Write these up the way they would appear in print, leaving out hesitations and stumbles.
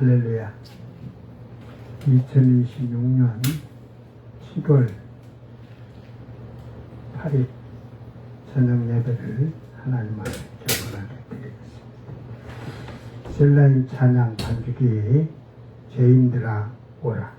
할렐루야. 2026년 7월 8일 저녁 예배를 하나님 앞에 경건하게 드리겠습니다. 셀라임 찬양 반주기에 죄인들아 오라.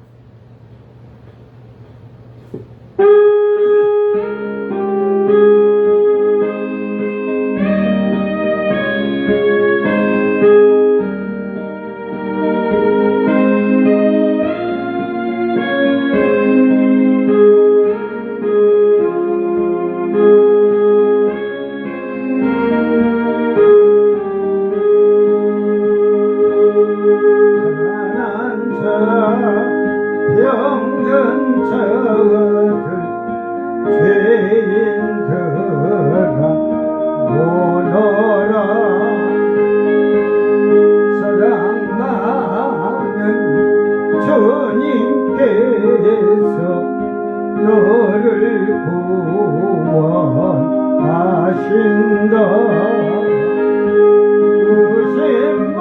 너를 구원하신다. 의심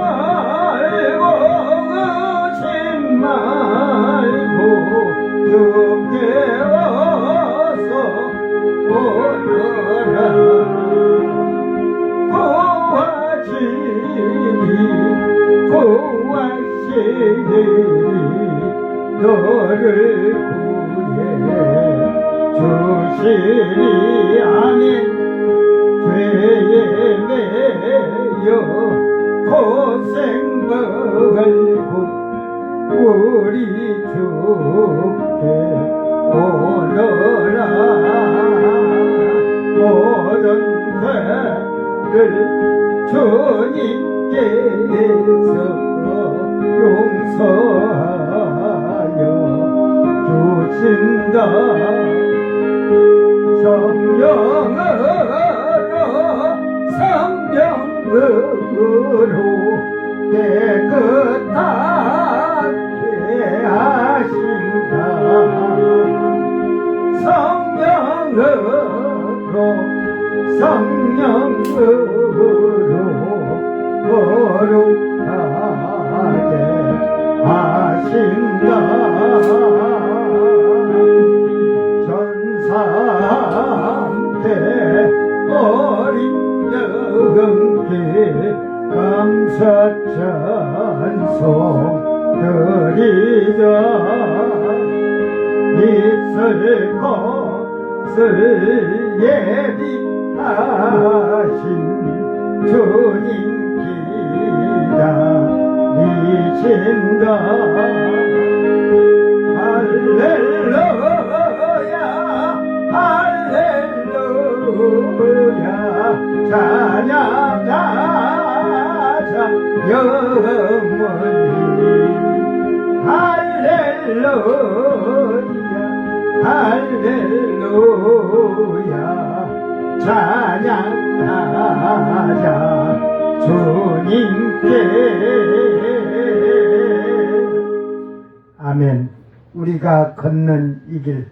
말고 주께 와서 오너라. 구하시니 너를 주시리. 아멘. 죄에 매여 고생 벌고 우리 주께 오너라. 모든 죄를 주님께서 용서하여 주신다. 성령으로 깨끗하게 하신다. 성령으로 거룩하게 하신다. 전사한테 어린 영께 감사 찬송 드리자. 있을 것을 예비하신 주님 기다리신다. 할렐루야 할렐루야 찬양하자 영원히. 할렐루야 할렐루야 찬양하자 주님께. 아멘. 우리가 걷는 이 길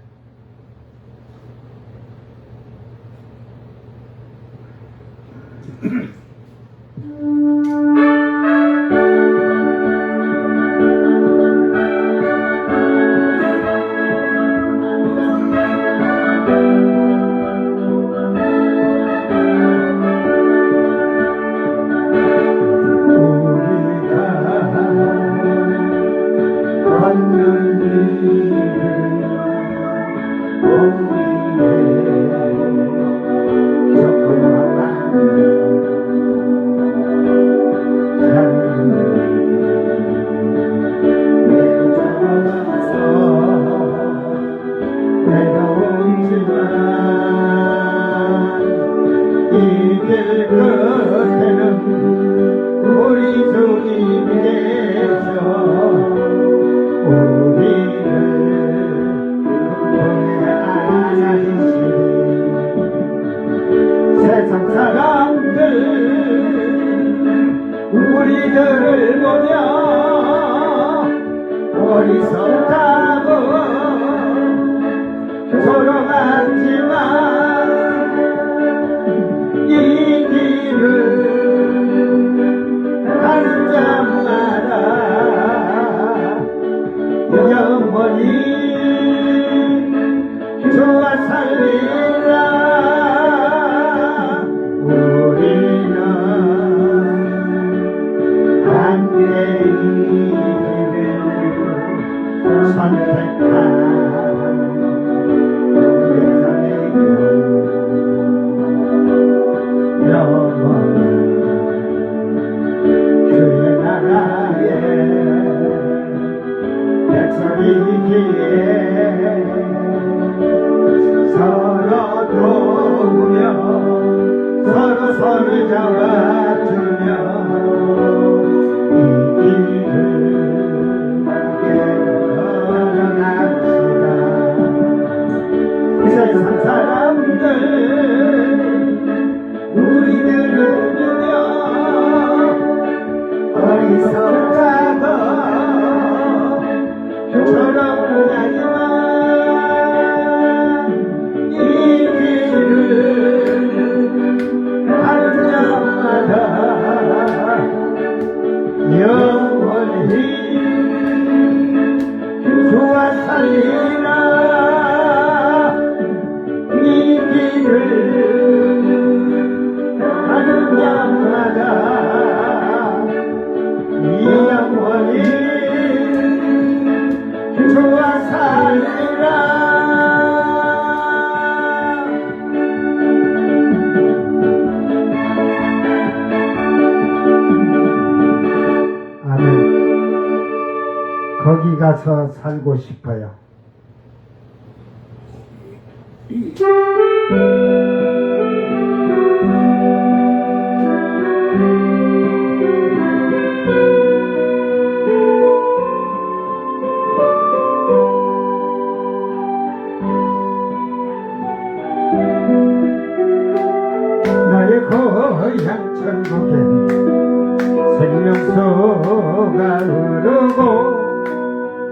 우리들을 보며 어리석다고 조롱하지만 이 길을 가는 자마다 길에 서로 도우며 서로 잡아주며 이 길을 함께 걸어갑시다. 이 세상 사람들 우리들을 보며 어리석다고 저런하지만 이 길을 가는 자마다 영원히 주와 살리라. 이 길을 가는 자마다 영원히 주와 살리라. 아멘. 거기 가서 살고 싶어요. 나의 고향 천국엔 생명수가 흐르고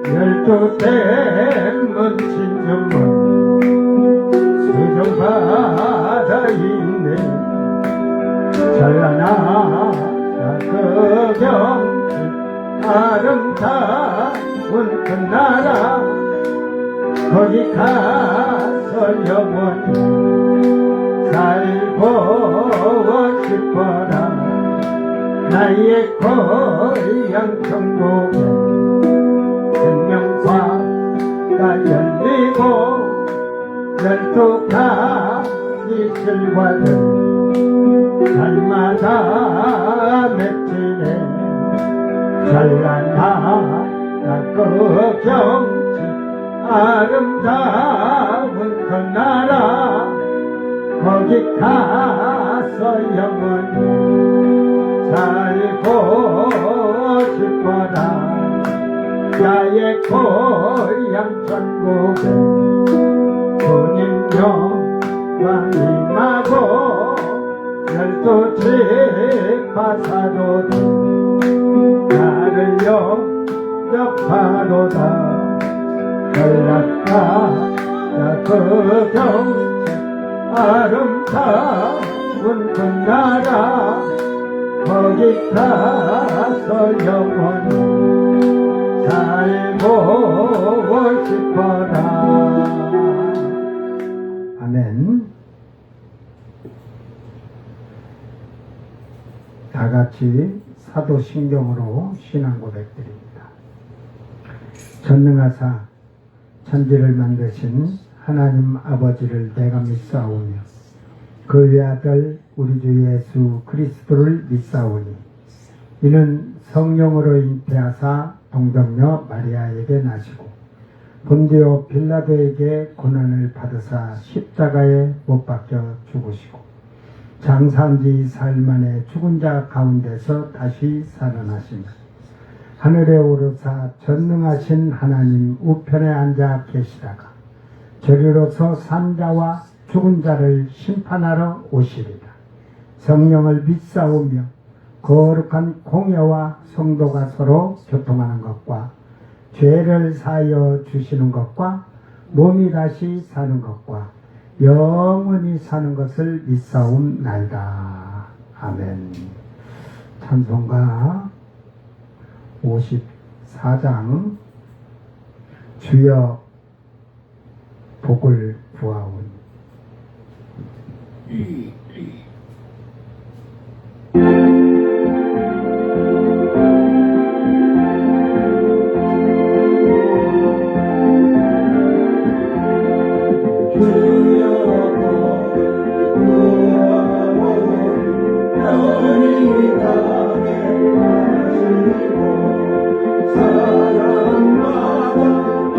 12대문 진정문 수정바다 있네. 찬란한 그 경치 아름다운 그 나라 거기 가서 영원히 살고 싶어라. 나의 고향 천국에 생명과가 열리고 12가지 실과를 날마다 맺히네. 찬란한 그 경치 아름다운 그 나라 거기 가서 영원히 살고 싶어라. 나의 고향 천국에 주님 영광 임하고 12지파사도들 나를 영접하도다. 연락가 그 경치 아름다운 그 나라 거기 가서 영원히 살고 싶어라. 아멘. 다 같이 사도신경으로 신앙 고백드립니다. 전능하사 천지를 만드신 하나님 아버지를 내가 믿사오며 그 외아들 우리 주 예수 그리스도를 믿사오니 이는 성령으로 잉태하사 동정녀 마리아에게 나시고 본디오 빌라도에게 고난을 받으사 십자가에 못 박혀 죽으시고 장사한 지 4일 만에 죽은 자 가운데서 다시 살아나시며 하늘에 오르사 전능하신 하나님 우편에 앉아 계시다가 저리로서 산자와 죽은 자를 심판하러 오시리라. 성령을 믿사오며 거룩한 공예와 성도가 서로 교통하는 것과 죄를 사하여 주시는 것과 몸이 다시 사는 것과 영원히 사는 것을 믿사옵나이다. 아멘. 찬송가 54장 주여 복을 구하오니 사랑받아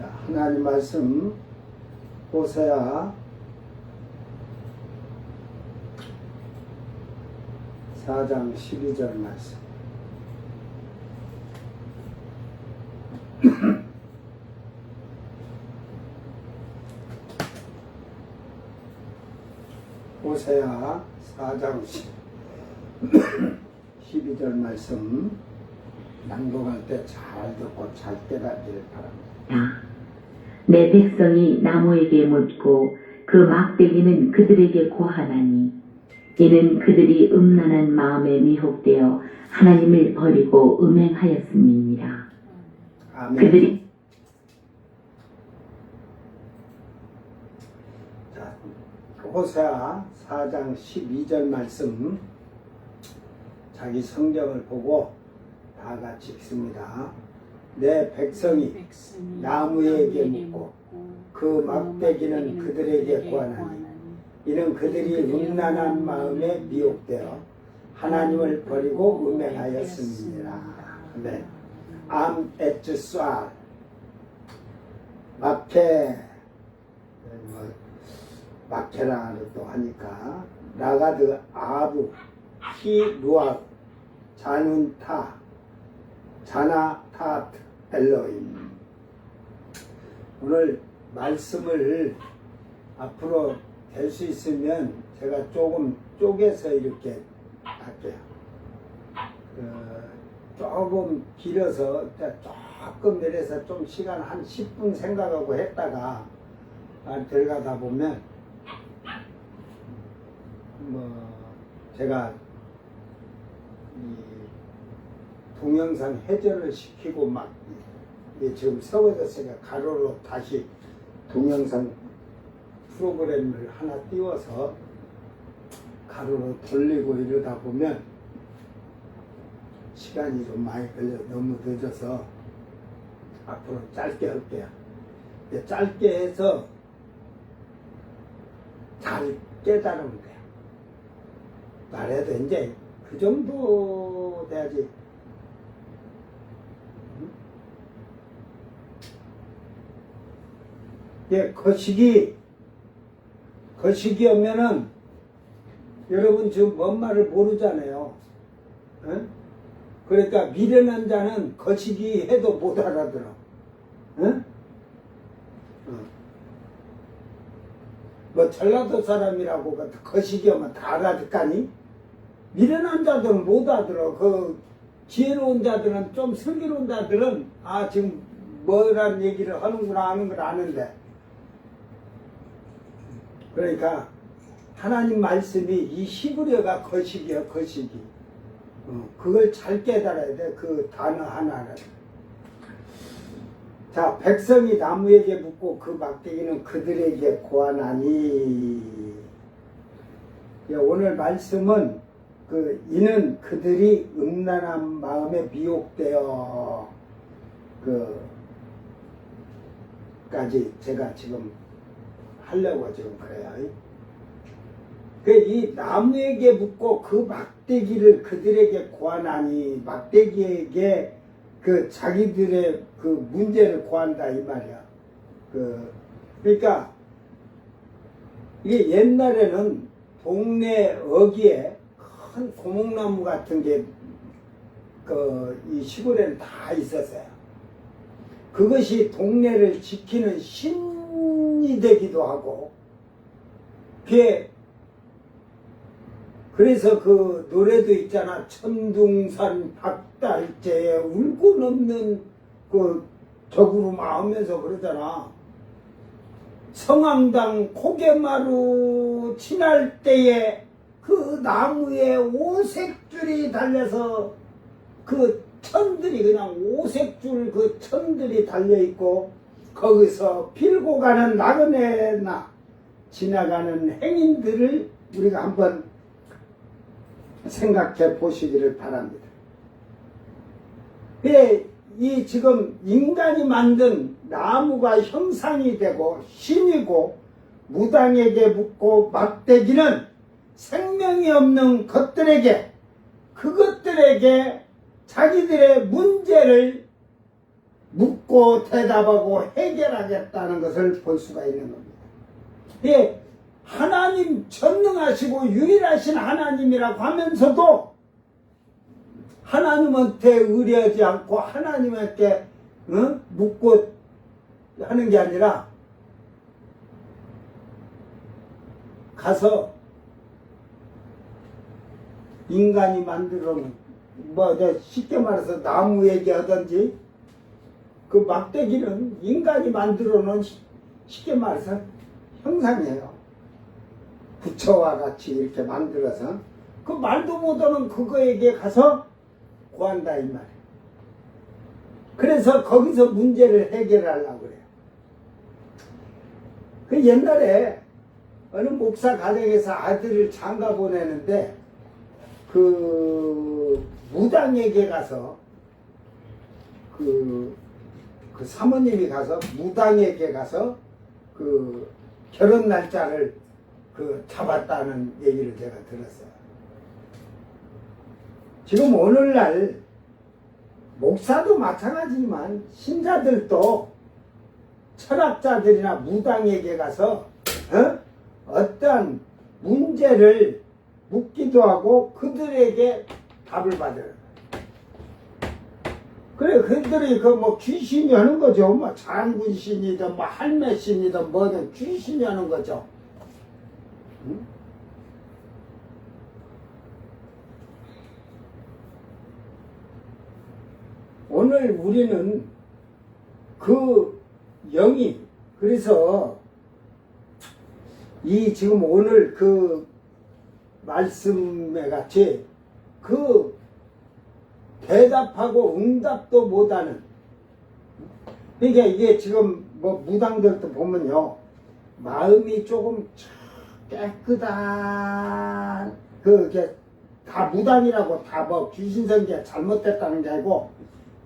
자, 하나님 말씀 호세아 4장 12절 말씀. 호세아 4장 12절 말씀 낭독할 때 잘 듣고 잘 깨닫기를 바랍니다. 내 백성이 나무에게 묻고 그 막대기는 그들에게 고하나니 이는 그들이 음란한 마음에 미혹되어 하나님을 버리고 음행하였음이니라. 아멘. 그들이 자, 호세아 4장 12절 말씀 자기 성경을 보고 다 같이 읽습니다. 내 백성이 나무에게 묻고 그 막대기는 그들에게 구하나니 이는 그들이 음란한 마음에 미혹되어 하나님을 버리고 음행하였습니다. 네. 암 에츠수알 마케 마케라도 하니까 라가드 아부 히루아 자눈타 자나타 엘로임. 오늘 말씀을 앞으로 될 수 있으면 제가 조금 쪼개서 이렇게 할게요. 조금 길어서 조금 내려서 좀 시간 한 10분 생각하고 했다가 들어가다 보면 제가 이 동영상 회전을 시키고 막 지금 썩어졌으니까 가로로 다시 동영상 프로그램을 하나 띄워서 가로로 돌리고 이러다 보면 시간이 좀 많이 걸려 너무 늦어서 앞으로 짧게 할게요. 짧게 해서 잘 깨달으면 돼요. 말해도 이제 그 정도 돼야지. 거시기 오면은 여러분 지금 뭔 말을 모르잖아요. 응? 그러니까 미련한 자는 거시기 해도 못 알아들어. 응? 뭐 전라도 사람이라고 거시기 오면 다 알아듣까니? 미련한 자들은 못 알아들어. 그 지혜로운 자들은 좀 슬기로운 자들은 지금 뭐라는 얘기를 하는구나 하는 걸 아는데, 그러니까 하나님 말씀이 이 히브리어가 거시기야. 거시기. 그걸 잘 깨달아야 돼. 그 단어 하나를. 자, 백성이 나무에게 묻고 그 막대기는 그들에게 고하나니. 오늘 말씀은 이는 그들이 음란한 마음에 미혹되어 까지 제가 지금 하려고 지금 그래요. 이 나무에게 묻고 그 막대기를 그들에게 고하나니, 막대기에게 자기들의 문제를 고한다 이 말이야. 그러니까 이게 옛날에는 동네 어귀에 큰 고목나무 같은 게 이 시골에는 다 있었어요. 그것이 동네를 지키는 신이 되기도 하고, 그래서 그 노래도 있잖아. 천둥산 박달재 울고 넘는 저구름 하면서 그러잖아. 성황당 고개마루 지날 때에 그 나무에 오색줄이 달려서 천들이 그냥 오색줄 천들이 달려있고, 거기서 빌고 가는 나그네나 지나가는 행인들을 우리가 한번 생각해 보시기를 바랍니다. 이 지금 인간이 만든 나무가 형상이 되고 신이고 무당에게 묻고 막대기는 생명이 없는 그것들에게 자기들의 문제를 묻고 대답하고 해결하겠다는 것을 볼 수가 있는 겁니다. 예, 하나님 전능하시고 유일하신 하나님이라고 하면서도 하나님한테 의뢰하지 않고 하나님한테 묻고 하는 게 아니라 가서 인간이 만들어 놓은 쉽게 말해서 나무 얘기하든지 그 막대기는 인간이 만들어 놓은 쉽게 말해서 형상이에요. 부처와 같이 이렇게 만들어서 그 말도 못하는 그거에게 가서 구한다 이 말이에요. 그래서 거기서 문제를 해결하려고 그래요. 그 옛날에 어느 목사 가정에서 아들을 장가 보내는데 그 무당에게 가서 그 사모님이 가서 무당에게 가서 그 결혼 날짜를 잡았다는 얘기를 제가 들었어요. 지금 오늘날 목사도 마찬가지지만 신자들도 철학자들이나 무당에게 가서 어떠한 문제를 묻기도 하고 그들에게 답을 받아요. 그래, 그들이 귀신이 하는 거죠. 장군신이든 할매신이든 뭐든 귀신이 하는 거죠. 응? 오늘 우리는 그 영이, 그래서 이 지금 오늘 그 말씀에 같이 그 대답하고 응답도 못하는, 그러니까 이게 지금 무당들도 보면요, 마음이 조금 깨끗한, 그게 다 무당이라고 다 귀신성기가 잘못됐다는 게 아니고,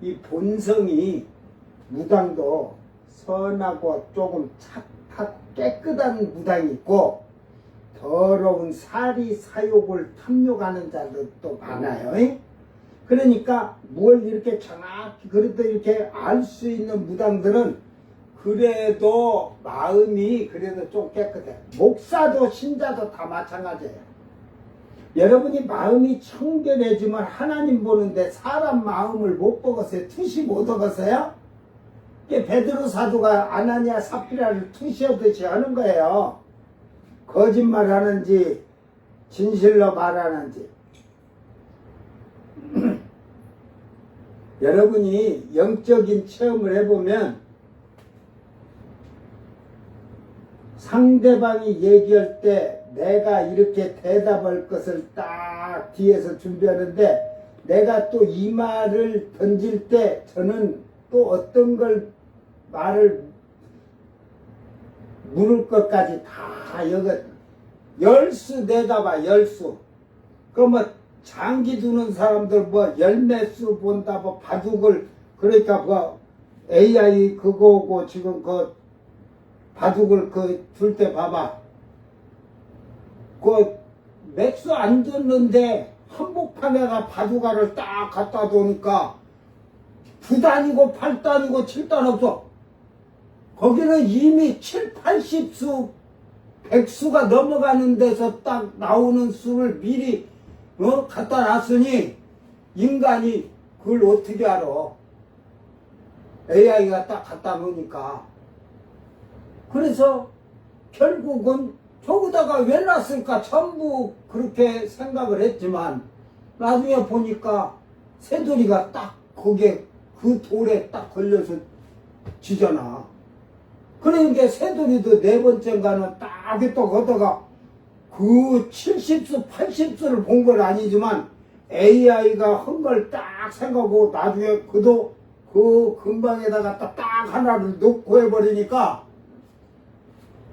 이 본성이 무당도 선하고 조금 착하고 깨끗한 무당이 있고, 더러운 사리 사욕을 탐욕하는 자들도 많아요. 그러니까 뭘 이렇게 정확히 그래도 이렇게 알 수 있는 무당들은 그래도 마음이 그래도 좀 깨끗해. 목사도 신자도 다 마찬가지예요. 여러분이 마음이 청결해지면 하나님 보는데 사람 마음을 못 보겠어요? 투시 못 하겠어요? 베드로 사도가 아나니아 삽비라를 투시하듯이 하는 거예요. 거짓말 하는지 진실로 말하는지. 여러분이 영적인 체험을 해보면 상대방이 얘기할 때 내가 이렇게 대답할 것을 딱 뒤에서 준비하는데, 내가 또 이 말을 던질 때 저는 또 어떤 걸 말을 물을 것까지 다 여기 열수 내다봐. 열수 장기 두는 사람들 열매수 본다 바둑을, 그러니까 AI 그거고 지금 바둑을 둘 때 봐봐. 맥수 안 듣는데 한복판에가 바둑알을 딱 갖다 놓으니까 9단이고 8단이고 7단 없어. 거기는 이미 7, 80수 100수가 넘어가는 데서 딱 나오는 수를 미리 갖다 놨으니 인간이 그걸 어떻게 알아? AI가 딱 갖다 놓으니까. 그래서 결국은 저기다가 왜 놨을까 전부 그렇게 생각을 했지만, 나중에 보니까 새돌이가 딱 거기에 그 돌에 딱 걸려서 지잖아. 그러니까 새돌이도 네 번째인가는 딱 또 거다가 그 70수 80수를 본 건 아니지만 AI가 한 걸 딱 생각하고 나중에 그도 그 근방에다가 딱 하나를 놓고 해버리니까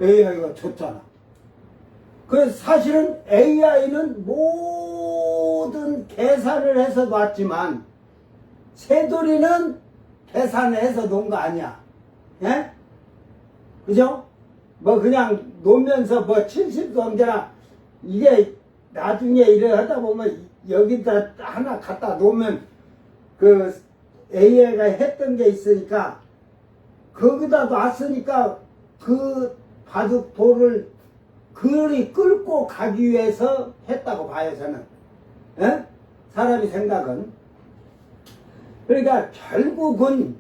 AI가 졌잖아. 그래서 사실은 AI는 모든 계산을 해서 놨지만 새돌이는 계산을 해서 놓은 거 아니야. 예? 그죠? 그냥 놓으면서 70도 언제나 이게 나중에 일을 하다 보면 여기다 하나 갖다 놓으면 A가 했던 게 있으니까 거기다 놨으니까 그 바둑 돌을 그리 끌고 가기 위해서 했다고 봐요, 저는. 에? 사람이 생각은. 그러니까 결국은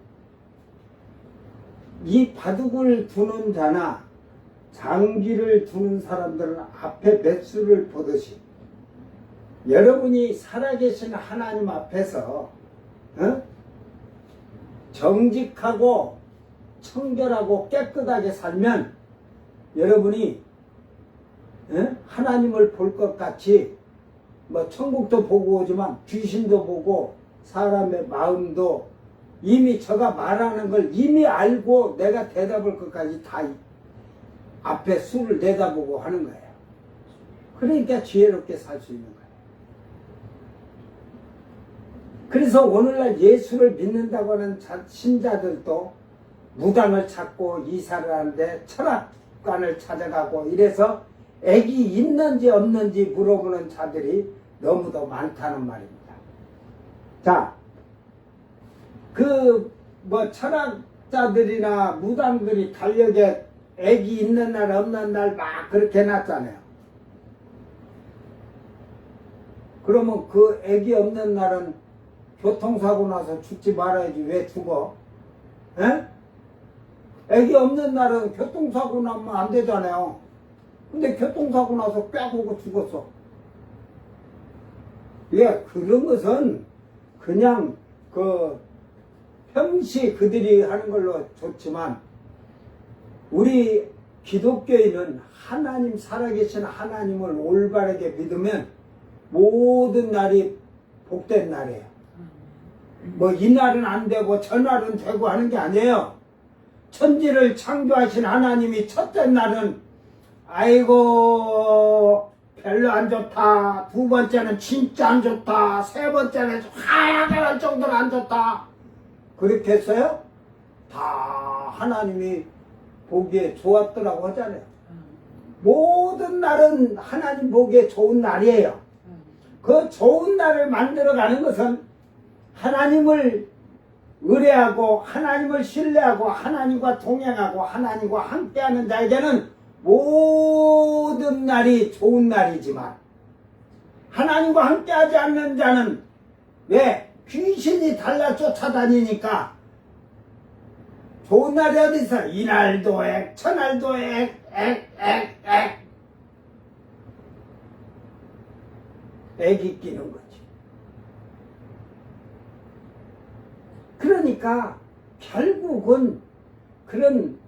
이 바둑을 두는 자나 장기를 두는 사람들은 앞에 매수를 보듯이 여러분이 살아계신 하나님 앞에서 정직하고 청결하고 깨끗하게 살면 여러분이 하나님을 볼 것 같이 뭐 천국도 보고 오지만 귀신도 보고 사람의 마음도 이미 저가 말하는 걸 이미 알고 내가 대답할 것까지 다 앞에 수를 내다보고 하는 거예요. 그러니까 지혜롭게 살 수 있는 거예요. 그래서 오늘날 예수를 믿는다고 하는 신자들도 무당을 찾고 이사를 하는데 철학관을 찾아가고 이래서 액이 있는지 없는지 물어보는 자들이 너무도 많다는 말입니다. 자, 철학자들이나 무당들이 달력에 액이 있는 날 없는 날 막 그렇게 해놨잖아요. 그러면 그 액이 없는 날은 교통사고 나서 죽지 말아야지 왜 죽어? 에? 액이 없는 날은 교통사고 나면 안 되잖아요. 근데 교통사고 나서 뼈고고 죽었어. 예, 그런 것은 그냥 평시 그들이 하는 걸로 좋지만 우리 기독교인은 하나님 살아계신 하나님을 올바르게 믿으면 모든 날이 복된 날이에요. 뭐 이날은 안 되고 저날은 되고 하는 게 아니에요. 천지를 창조하신 하나님이 첫째 날은 아이고 별로 안 좋다, 두 번째는 진짜 안 좋다, 세 번째는 화야게 할 정도로 안 좋다 그렇게 했어요? 다 하나님이 보기에 좋았더라고 하잖아요. 모든 날은 하나님 보기에 좋은 날이에요. 그 좋은 날을 만들어가는 것은 하나님을 의뢰하고 하나님을 신뢰하고 하나님과 동행하고 하나님과 함께하는 자에게는 모든 날이 좋은 날이지만 하나님과 함께하지 않는 자는 왜? 귀신이 달라 쫓아다니니까 좋은 날이 어디 있어? 이날도 액, 저날도 액. 액이 끼는 거지. 그러니까 결국은 그런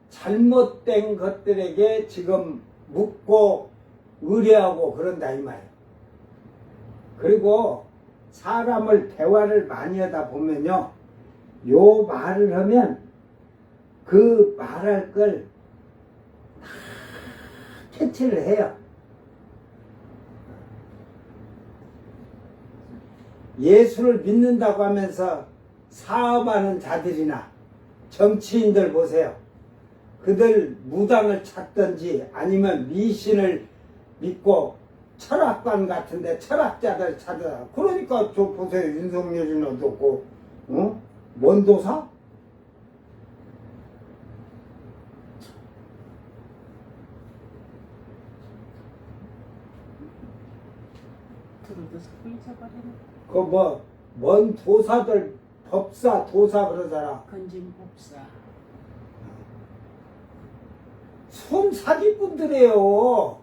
잘못된 것들에게 지금 묻고 의뢰하고 그런다 이 말이에요. 그리고 사람을 대화를 많이 하다 보면요, 요 말을 하면 그 말할 걸 다 캐치를 해요. 예수를 믿는다고 하면서 사업하는 자들이나 정치인들 보세요. 그들 무당을 찾든지 아니면 미신을 믿고 철학관 같은데 철학자들 찾아. 그러니까 저 보세요. 윤석열이는 어떻고, 원도사? 뭔 도사들, 법사, 도사 그러잖아. 건진법사. 순 사기꾼들이에요.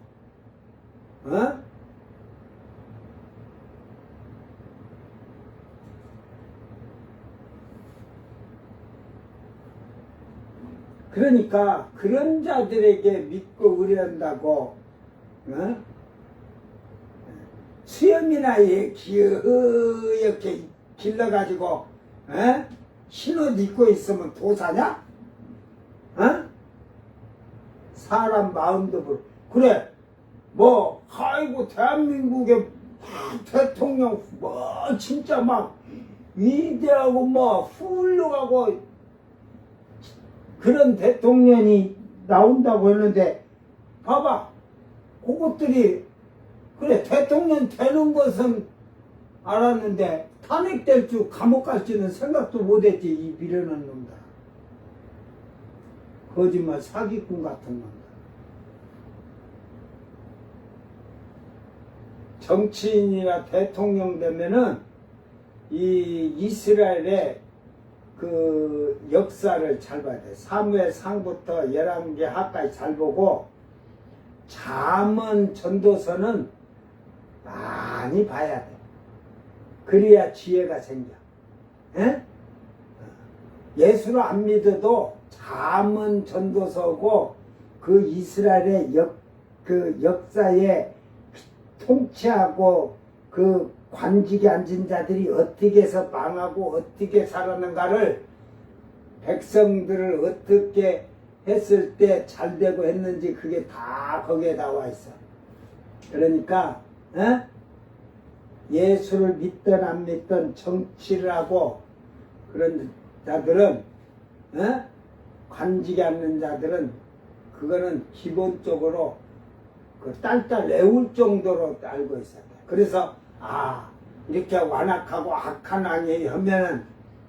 그러니까 그런 자들에게 믿고 의뢰한다고 수염이나 이렇게 길러가지고 흰옷 입고 있으면 도사냐? 사람 마음도 그래 뭐 아이고 대한민국의 대통령 뭐 진짜 막 위대하고 뭐 훌륭하고 그런 대통령이 나온다고 했는데 봐봐 그것들이 그래 대통령 되는 것은 알았는데 탄핵될 줄 감옥 갈지는 생각도 못했지 이 미련한 놈들. 거짓말 사기꾼 같은 놈들. 정치인이나 대통령 되면은 이 이스라엘의 그 역사를 잘 봐야 돼. 사무엘상부터 열왕기하까지 잘 보고 잠언 전도서는 많이 봐야 돼. 그래야 지혜가 생겨. 에? 예수를 안 믿어도 잠언 전도서고 그 이스라엘의 그 역사에 통치하고 그 관직에 앉은 자들이 어떻게 해서 망하고 어떻게 살았는가를 백성들을 어떻게 했을 때 잘되고 했는지 그게 다 거기에 나와 있어. 그러니까 예수를 믿든 안 믿든 정치를 하고 그런 자들은 관직에 앉는 자들은 그거는 기본적으로 그 딸딸 외울 정도로 알고 있어야 돼. 그래서 이렇게 완악하고 악한 왕이 하면은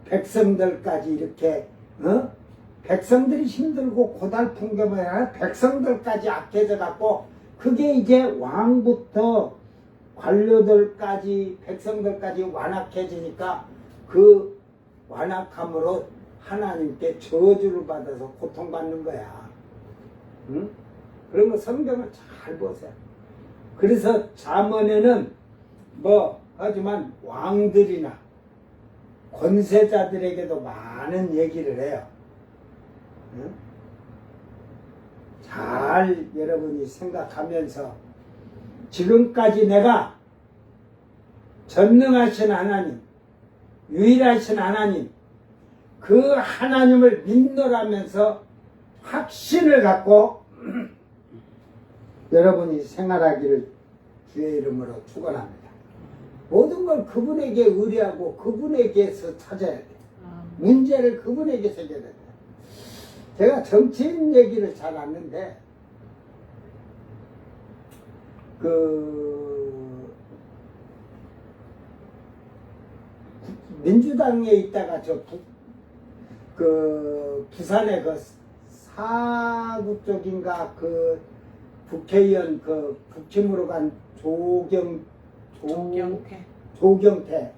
백성들까지 이렇게 백성들이 힘들고 고달픈 게 뭐야? 백성들까지 악해져 갖고 그게 이제 왕부터 관료들까지 백성들까지 완악해지니까 그 완악함으로 하나님께 저주를 받아서 고통받는 거야. 응? 그런 거 성경을 잘 보세요. 그래서 잠언에는 하지만 왕들이나 권세자들에게도 많은 얘기를 해요. 응? 잘 여러분이 생각하면서 지금까지 내가 전능하신 하나님, 유일하신 하나님, 그 하나님을 믿노라면서 확신을 갖고 여러분이 생활하기를 주의 이름으로 축원합니다. 모든 걸 그분에게 의뢰하고 그분에게서 찾아야 돼. 문제를 그분에게서 해결해야 돼. 제가 정치인 얘기를 잘 아는데 민주당에 있다가 부산에 사구 쪽인가 국회의원 국힘으로 간 조경태.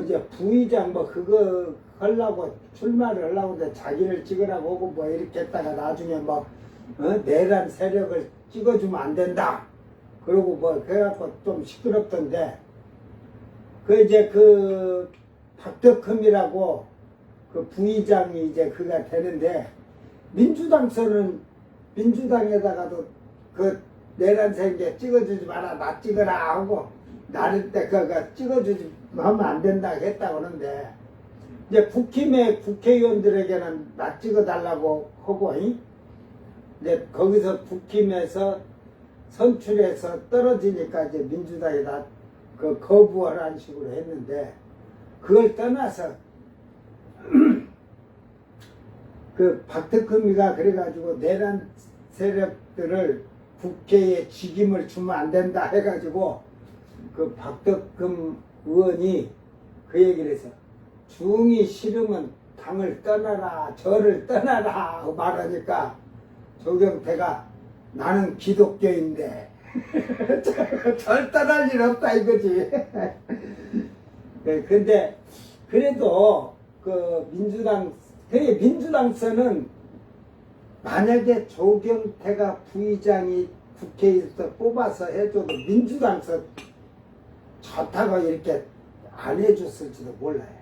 이제 부의장 그거 하려고 출마를 하려고 근데 자기를 찍으라고 하고 이렇게 했다가 나중에 내란 세력을 찍어주면 안 된다. 그러고 그래갖고 좀 시끄럽던데 이제 박덕흠이라고 부의장이 이제 그가 되는데 민주당에다가도 내란 세력 찍어주지 마라 나 찍어라 하고 나를 때 찍어주지 하면 안 된다 했다고 하는데 이제 국힘의 국회의원들에게는 나 찍어달라고 하고 이제 거기서 국힘에서 선출해서 떨어지니까 이제 민주당이 다 거부하라는 식으로 했는데 그걸 떠나서 박덕흠이가 그래가지고 내란 세력들을 국회에 직임을 주면 안 된다 해가지고 박덕흠 의원이 그 얘기를 해서 중이 싫으면 당을 떠나라 저를 떠나라 말하니까 조경태가 나는 기독교인데 절 떠날 일 없다 이거지. 근데 그래도 민주당서는 만약에 조경태가 부의장이 국회에서 뽑아서 해줘도 민주당서 좋다고 이렇게 안 해줬을지도 몰라요.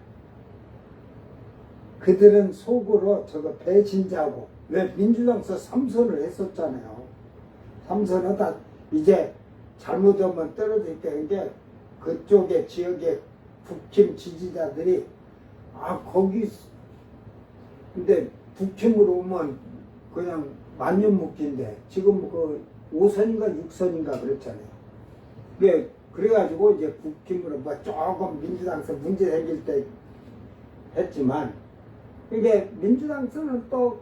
그들은 속으로 배신자고 왜 민주당서 3선을 했었잖아요. 3선하다 이제 잘못하면 떨어질게 이게 그쪽의 지역의 국힘 지지자들이 거기 근데 국힘으로 오면 그냥 만년묵기인데 지금 5선인가 6선인가 그랬잖아요. 그래가지고 이제 국힘으로 조금 민주당에서 문제 생길 때 했지만 이게 민주당에서는 또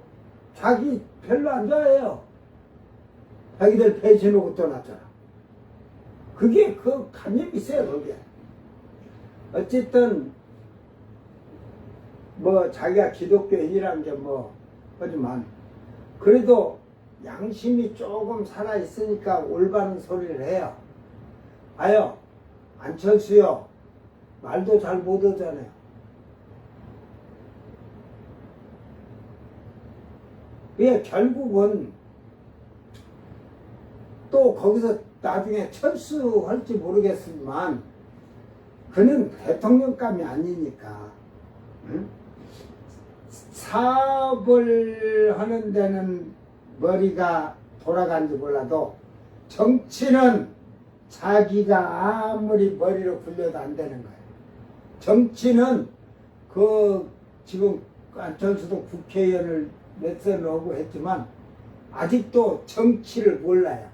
자기 별로 안 좋아해요. 자기들 배신하고 떠났잖아. 그게 그 간념이 있어요, 그게. 어쨌든 뭐 자기가 기독교인이란 게 뭐 하지만 그래도 양심이 조금 살아있으니까 올바른 소리를 해요. 아요, 안철수요, 말도 잘 못하잖아요. 그게 결국은 또 거기서 나중에 철수할지 모르겠지만 그는 대통령감이 아니니까, 응? 사업을 하는 데는 머리가 돌아간지 몰라도 정치는 자기가 아무리 머리로 굴려도 안 되는 거예요. 정치는 그 지금 안철수도 국회의원을 몇 선 오고 했지만 아직도 정치를 몰라요.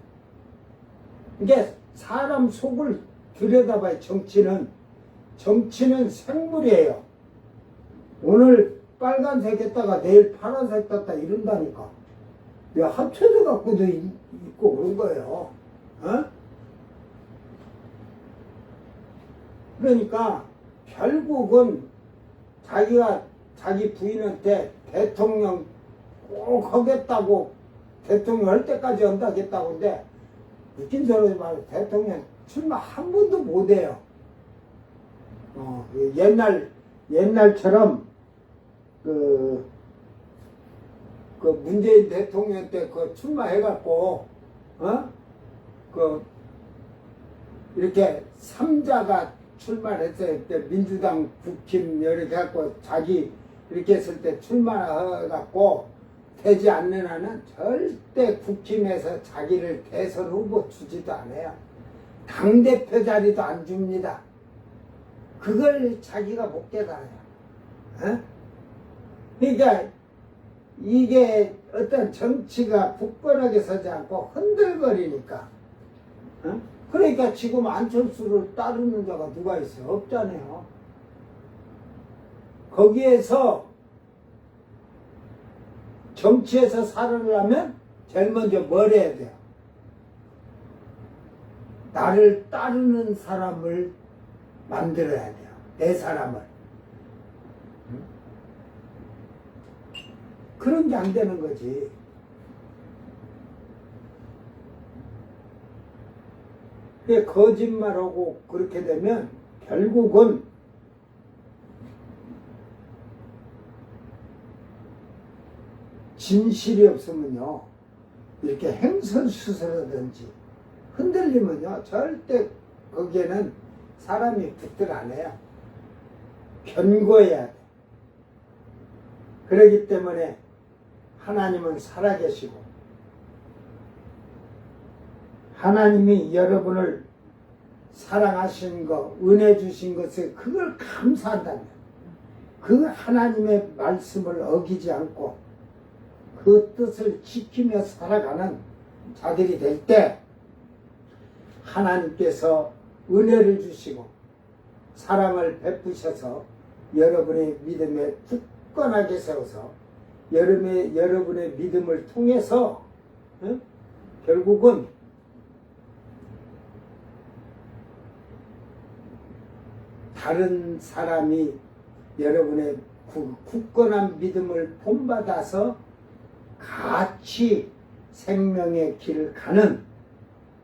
이게 사람 속을 들여다봐야 정치는 생물이에요. 오늘 빨간색 했다가 내일 파란색 떴다 이런다니까. 내가 합쳐져 갖고도 있고 그런 거예요. 어? 그러니까 결국은 자기가 자기 부인한테 대통령 꼭 하겠다고, 대통령 할 때까지 한다겠다고 하는데 웃긴 소리 말고 대통령 출마 한 번도 못 해요. 옛날처럼 그 문재인 대통령 때 그 출마해갖고, 이렇게 삼자가 출마를 했어요. 그때 민주당 국힘 이렇게 해갖고 자기 이렇게 했을 때 출마해갖고 되지 않는 한은 절대 국힘에서 자기를 대선 후보 주지도 않아요. 당대표 자리도 안 줍니다. 그걸 자기가 못 깨달아요. 그러니까 이게 어떤 정치가 굳건하게 서지 않고 흔들거리니까. 그러니까 지금 안철수를 따르는 자가 누가 있어요? 없잖아요. 거기에서 정치에서 살아가려면 제일 먼저 뭘 해야 돼요? 나를 따르는 사람을 만들어야 돼요. 내 사람을. 그런 게 안 되는 거지. 그게 거짓말하고 그렇게 되면 결국은 진실이 없으면요, 이렇게 행설수설하든지 흔들리면요, 절대 거기에는 사람이 붙들 안 해요. 견고해야 돼. 그렇기 때문에 하나님은 살아계시고, 하나님이 여러분을 사랑하신 것, 은혜 주신 것을 그걸 감사한다면, 그 하나님의 말씀을 어기지 않고 그 뜻을 지키며 살아가는 자들이 될 때 하나님께서 은혜를 주시고 사랑을 베푸셔서 여러분의 믿음에 굳건하게 세워서 여러분의 믿음을 통해서 결국은 다른 사람이 여러분의 굳건한 믿음을 본받아서 같이 생명의 길을 가는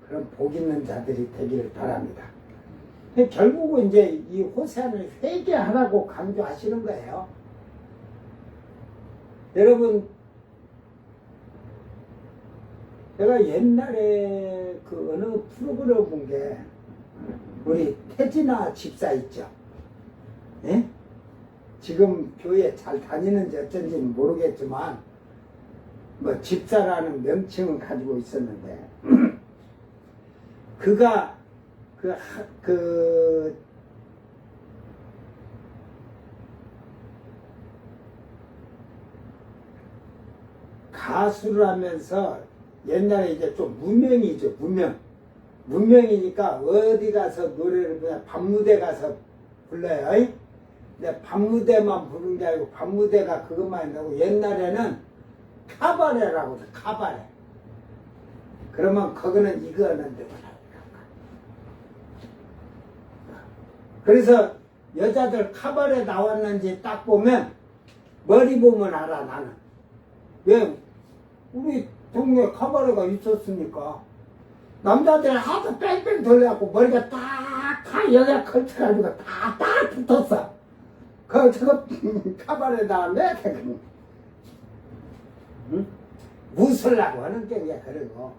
그런 복 있는 자들이 되기를 바랍니다. 결국은 이제 이 호세아를 회개하라고 강조하시는 거예요. 여러분, 제가 옛날에 그 어느 프로그램 본 게 우리 태진아 집사 있죠? 예? 지금 교회 잘 다니는지 어쩐지는 모르겠지만 뭐 집사라는 명칭은 가지고 있었는데 그가 가수를 하면서 옛날에 이제 좀 무명이죠. 무명이니까 어디 가서 노래를 그냥 밤무대 가서 불러요. 근데 밤무대만 부른 게 아니고 밤무대가 그것만 있고 옛날에는 카바레라고 해서 카바레. 그러면 그거는 이거 하는데 그래서 여자들 카바레 나왔는지 딱 보면 머리 보면 알아. 나는 왜 우리 동네 카바레가 있었으니까 남자들이 하도 뺑뺑 돌려갖고 머리가 다 여자 걸쳐가지고 다 붙었어. 저거 카바레 나왔네. 응? 웃으려고 하는 게 그러고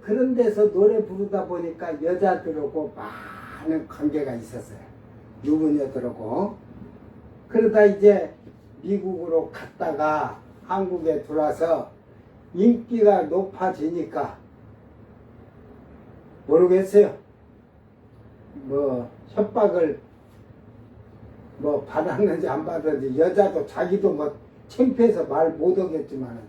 그런 데서 노래 부르다 보니까 여자들하고 많은 관계가 있었어요. 유부녀들하고. 그러다 이제 미국으로 갔다가 한국에 들어와서 인기가 높아지니까 모르겠어요. 뭐 협박을 뭐 받았는지 안 받았는지 여자도 자기도 뭐 창피해서 말 못하겠지만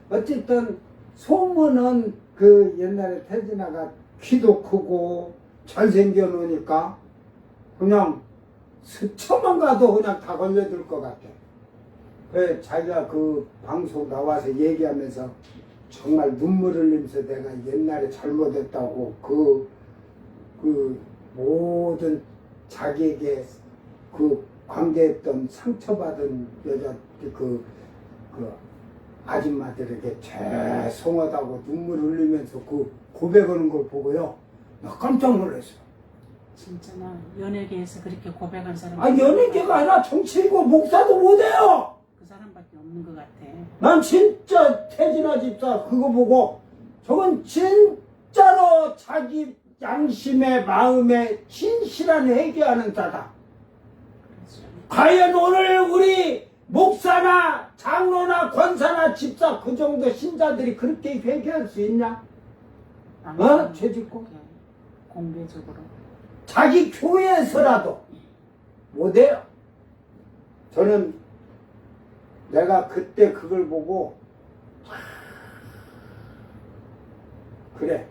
어쨌든 소문은 그 옛날에 태진아가 키도 크고 잘생겨 놓으니까 그냥 스쳐만 가도 그냥 다 걸려들 것 같아. 그래 자기가 그 방송 나와서 얘기하면서 정말 눈물 흘리면서 내가 옛날에 잘못했다고 그 모든 자기에게 그 관계했던 상처받은 여자 그 아줌마들에게 죄송하다고 눈물 흘리면서 그 고백하는 걸 보고요. 나 깜짝 놀랐어. 진짜나 연예계에서 그렇게 고백한 사람. 아 연예계가 아니라 정치인고 목사도 못해요. 그 사람밖에 없는 것 같아. 난 진짜 태진아 집사 그거 보고 저건 진짜로 자기 양심의 마음에 진실한 회개하는 자다. 그렇죠. 과연 오늘 우리 목사나 장로나 권사나 집사 그 정도 신자들이 그렇게 회개할 수 있냐? 죄 짓고? 공개적으로. 자기 교회에서라도 못해요. 저는 내가 그때 그걸 보고 그래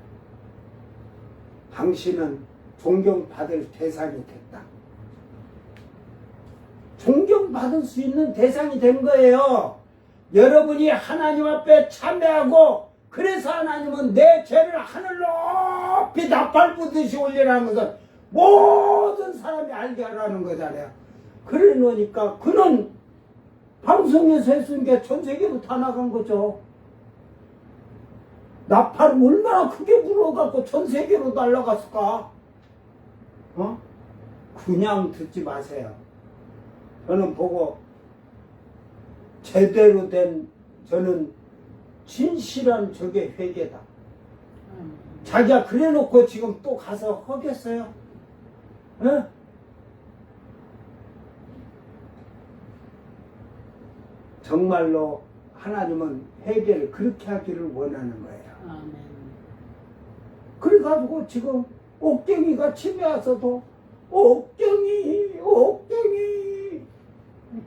당신은 존경받을 대상이 됐다. 존경받을 수 있는 대상이 된 거예요. 여러분이 하나님 앞에 참회하고 그래서 하나님은 내 죄를 하늘 높이 나팔부듯이 올리라는 것은 모든 사람이 알게 하라는 거잖아요. 그래 놓으니까 그는 방송에서 했으니까 전 세계로 다 나간 거죠. 나팔 얼마나 크게 불어갖고 전 세계로 날아갔을까? 그냥 듣지 마세요. 저는 보고 제대로 된 저는 진실한 저게 회개다. 자기가 그래놓고 지금 또 가서 하겠어요? 에? 정말로 하나님은 회개를 그렇게 하기를 원하는 거예요. 아멘. 그래가지고 지금 옥경이가 집에 와서도 옥경이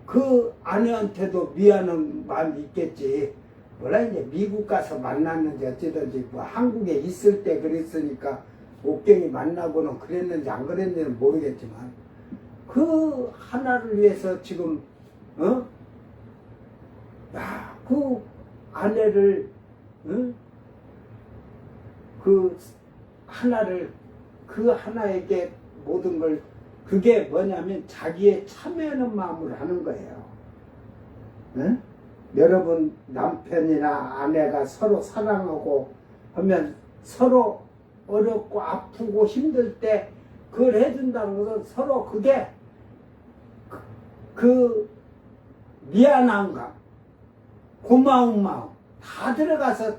그 아내한테도 미안한 마음이 있겠지. 몰라 이제 미국 가서 만났는지 어찌든지 뭐 한국에 있을 때 그랬으니까 옥경이 만나고는 그랬는지 안 그랬는지는 모르겠지만 그 하나를 위해서 지금 그 아내를 그 하나를 그 하나에게 모든 걸 그게 뭐냐면 자기의 참여하는 마음으로 하는 거예요. 응? 여러분 남편이나 아내가 서로 사랑하고 하면 서로 어렵고 아프고 힘들 때 그걸 해준다는 것은 서로 그게 그 미안한 감, 고마운 마음 다 들어가서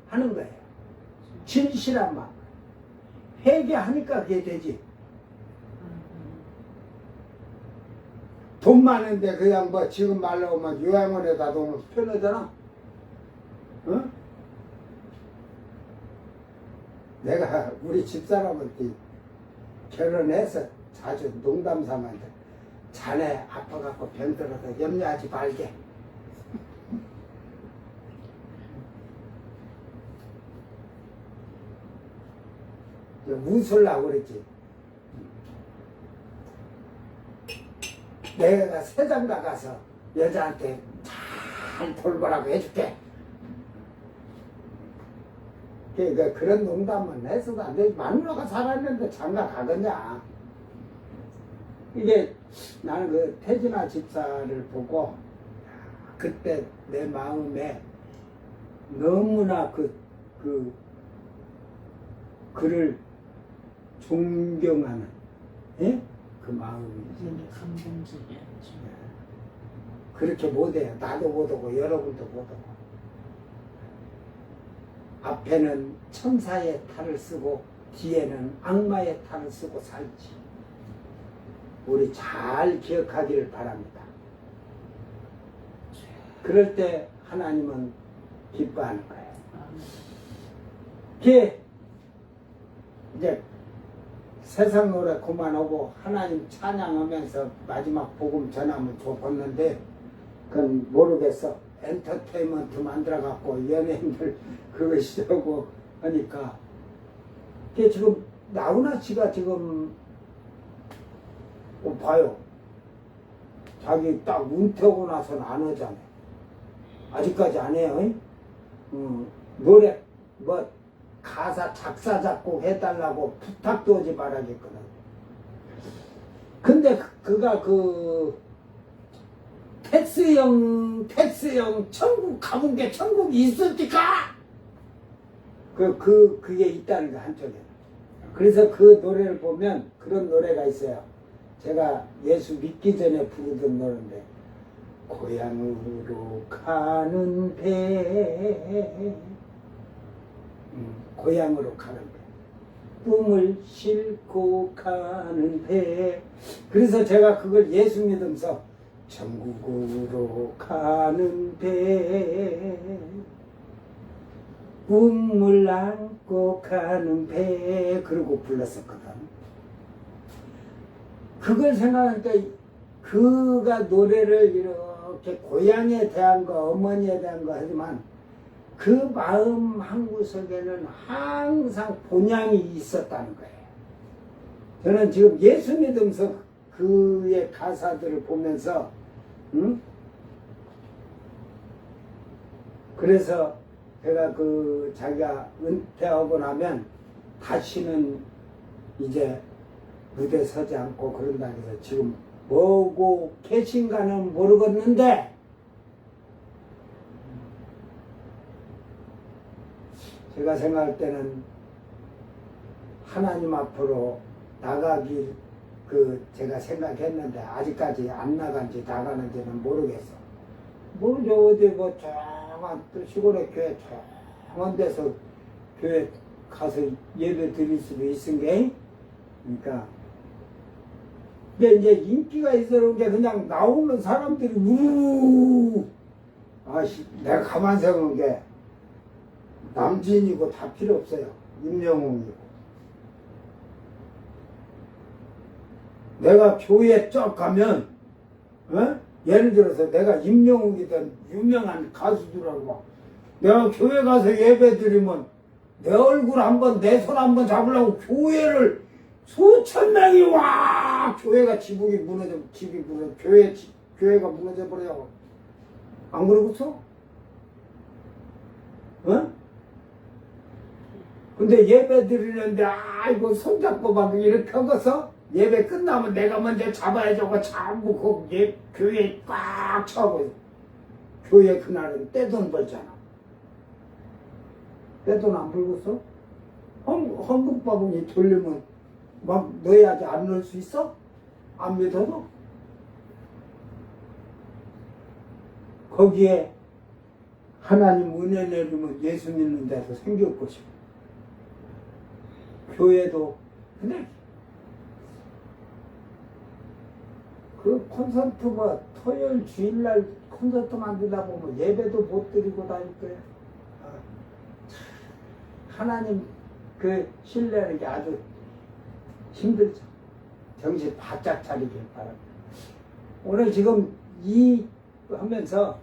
하는 거예요. 진실한 마음. 회개하니까 그게 되지. 돈 많은데 그냥 뭐 지금 말로 막 요양원에다 돈을 편하잖아. 응? 내가 우리 집사람한테 결혼해서 자주 농담 삼았는데 자네 아파갖고 병들어서 염려하지 말게. 웃으려고 그랬지. 내가 세상 나가서 여자한테 잘 돌보라고 해줄게. 그러니까 그런 농담은 해서도 안 돼. 마누라가 살았는데 장가 가겠냐. 이게 나는 그 태진아 집사를 보고 그때 내 마음에 너무나 그를 존경하는 예? 그 마음이 생겼어요. 감동적이야. 그렇게 못해요. 나도 못하고 여러분도 못하고. 앞에는 천사의 탈을 쓰고 뒤에는 악마의 탈을 쓰고 살지. 우리 잘 기억하기를 바랍니다. 그럴 때 하나님은 기뻐하는 거예요. 그게 이제 세상 노래 그만하고 하나님 찬양하면서 마지막 복음 전하면 좋겠는데 그건 모르겠어. 엔터테인먼트 만들어갖고 연예인들 그거 시려고 하니까 그게 지금 나훈아 씨가 지금 봐요. 자기 딱 은퇴하고 나서는 안 하잖아요. 아직까지 안 해요. 노래 뭐 가사 작사 작곡 해달라고 부탁도 하지 말아야겠거든. 근데 그가 텍스형 천국 가본 게 천국이 있었지까? 그게 있다는 게 한쪽에. 그래서 그 노래를 보면 그런 노래가 있어요. 제가 예수 믿기 전에 부르던 노래인데 고향으로 가는 배 고향으로 가는 배 꿈을 싣고 가는 배. 그래서 제가 그걸 예수 믿으면서 천국으로 가는 배 꿈을 안고 가는 배 그러고 불렀었거든. 그걸 생각하니까 그가 노래를 이렇게 고향에 대한 거 어머니에 대한 거 하지만 그 마음 한구석에는 항상 본향이 있었다는 거예요. 저는 지금 예수 믿으면서 그의 가사들을 보면서 그래서 제가 자기가 은퇴하고 나면 다시는 이제 무대 서지 않고 그런다 해서 지금 뭐고 계신가는 모르겠는데 제가 생각할 때는 하나님 앞으로 나가길 제가 생각했는데 아직까지 안 나간지 나가는지는 모르겠어. 모르죠. 어디 뭐 조그만 또 시골의 교회 조그만 데서 교회 가서 예배 드릴 수도 있은 게 그러니까 근데 이제 인기가 있어 그런 게 그냥 나오는 사람들이 우르르 아씨 내가 가만 생각한 게 남진이고 다 필요 없어요. 임영웅이고 내가 교회에 쫙 가면 예를 들어서 내가 임영웅이든 유명한 가수들하고 내가 교회 가서 예배 드리면 내 얼굴 한번 내 손 한번 잡으려고 교회를 수천 명이 와 교회가 집이 무너져 교회가 무너져 버려요. 안 그러겠어? 근데 예배 드리는데 아이고 손잡고 막 이렇게 하고서 예배 끝나면 내가 먼저 잡아야죠. 전부 교회에 꽉 차고 교회 그날은 떼돈 벌잖아. 떼돈 안 벌겠어? 헌금바구니 돌리면 막 넣어야지 안 넣을 수 있어? 안 믿어도? 거기에 하나님 은혜 내리면 예수 믿는 데도 생길 것이고 교회도 근데 그 콘서트 뭐 토요일 주일날 콘서트 만들다 보면 예배도 못 드리고 다닐 거예요. 하나님 신뢰하는 게 아주 힘들죠. 정신 바짝 차리길 바랍니다. 오늘 지금 하면서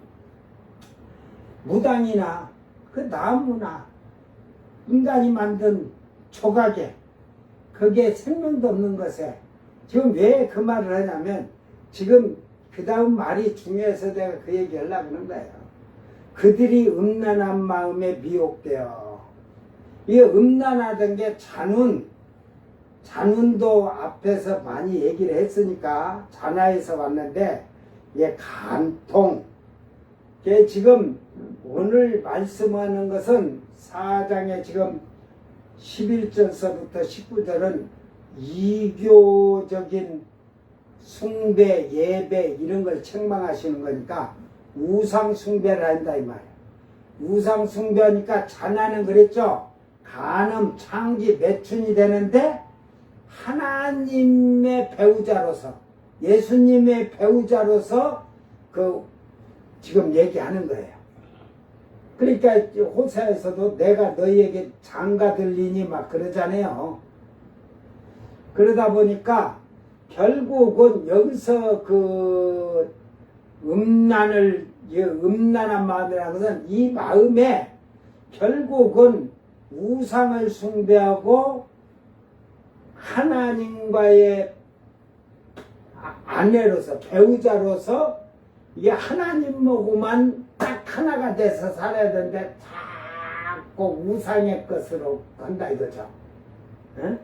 무당이나 그 나무나 인간이 만든 조각에 그게 생명도 없는 것에 지금 왜 그 말을 하냐면 지금 그 다음 말이 중요해서 내가 그 얘기 하려고 하는 거예요. 그들이 음란한 마음에 미혹되어 이 음란하던 게 잔운도 앞에서 많이 얘기를 했으니까 잔화에서 왔는데 이게 간통. 이게 지금 오늘 말씀하는 것은 4장에 지금 11절서부터 19절은 이교적인 숭배, 예배 이런 걸 책망하시는 거니까 우상 숭배를 한다 이 말이에요. 우상 숭배하니까 잔하는 그랬죠. 간음, 창기, 매춘이 되는데 하나님의 배우자로서 예수님의 배우자로서 그 지금 얘기하는 거예요. 그러니까 호세아에서도 내가 너희에게 장가 들리니 막 그러잖아요. 그러다 보니까 결국은 여기서 그 음란한 마음이라는 것은 이 마음에 결국은 우상을 숭배하고 하나님과의 아내로서 배우자로서 이게 하나님하고만 딱 하나가 돼서 살아야 되는데 자꾸 우상의 것으로 간다 이거죠. 에?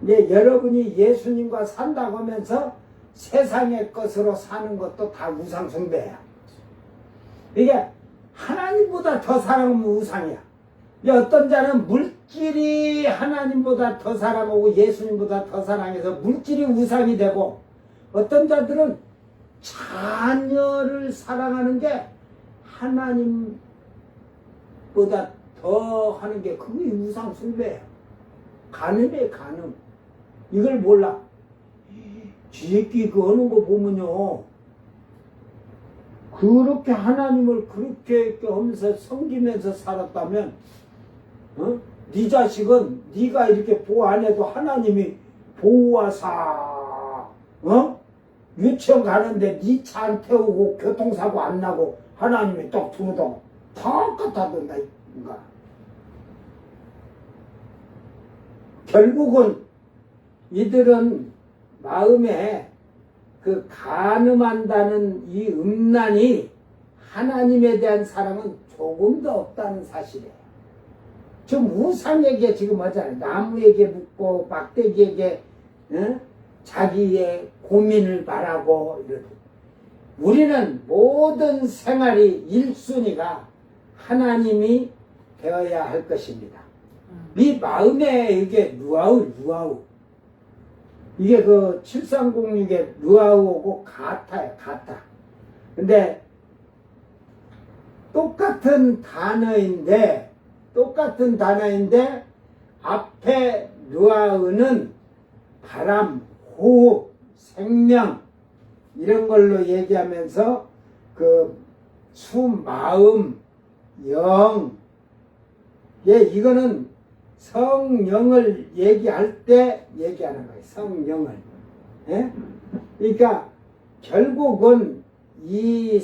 이제 여러분이 예수님과 산다고 하면서 세상의 것으로 사는 것도 다 우상 숭배야. 이게 하나님보다 더 사랑하면 우상이야. 어떤 자는 물질이 하나님보다 더 사랑하고 예수님보다 더 사랑해서 물질이 우상이 되고, 어떤 자들은 자녀를 사랑하는 게 하나님보다 더 하는 게 그게 우상 숭배예요. 간음이에요, 간음. 이걸 몰라. 쥐새끼 그 하는 거 보면요, 그렇게 하나님을 그렇게 하면서 섬기면서 살았다면, 네 자식은 네가 이렇게 보호 안 해도 하나님이 보호하사, 유치원 가는데 네 차 안 태우고 교통사고 안 나고 하나님이 똑 두르도 똑같아던다. 결국은 이들은 마음에 그 간음한다는 이 음란이 하나님에 대한 사랑은 조금도 없다는 사실이에요. 지금 우상에게 지금 하잖아요. 나무에게 묻고 막대기에게 자기의 고민을 말하고 이러고. 우리는 모든 생활이 1순위가 하나님이 되어야 할 것입니다. 네 마음에 이게 루아우. 이게 그 7306의 루아우하고 같아요, 같아. 근데 똑같은 단어인데 앞에 루아우는 바람, 호흡, 생명 이런 걸로 얘기하면서 그 마음, 영, 이거는 성령을 얘기할 때 얘기하는 거예요. 성령을. 예? 그러니까 결국은 이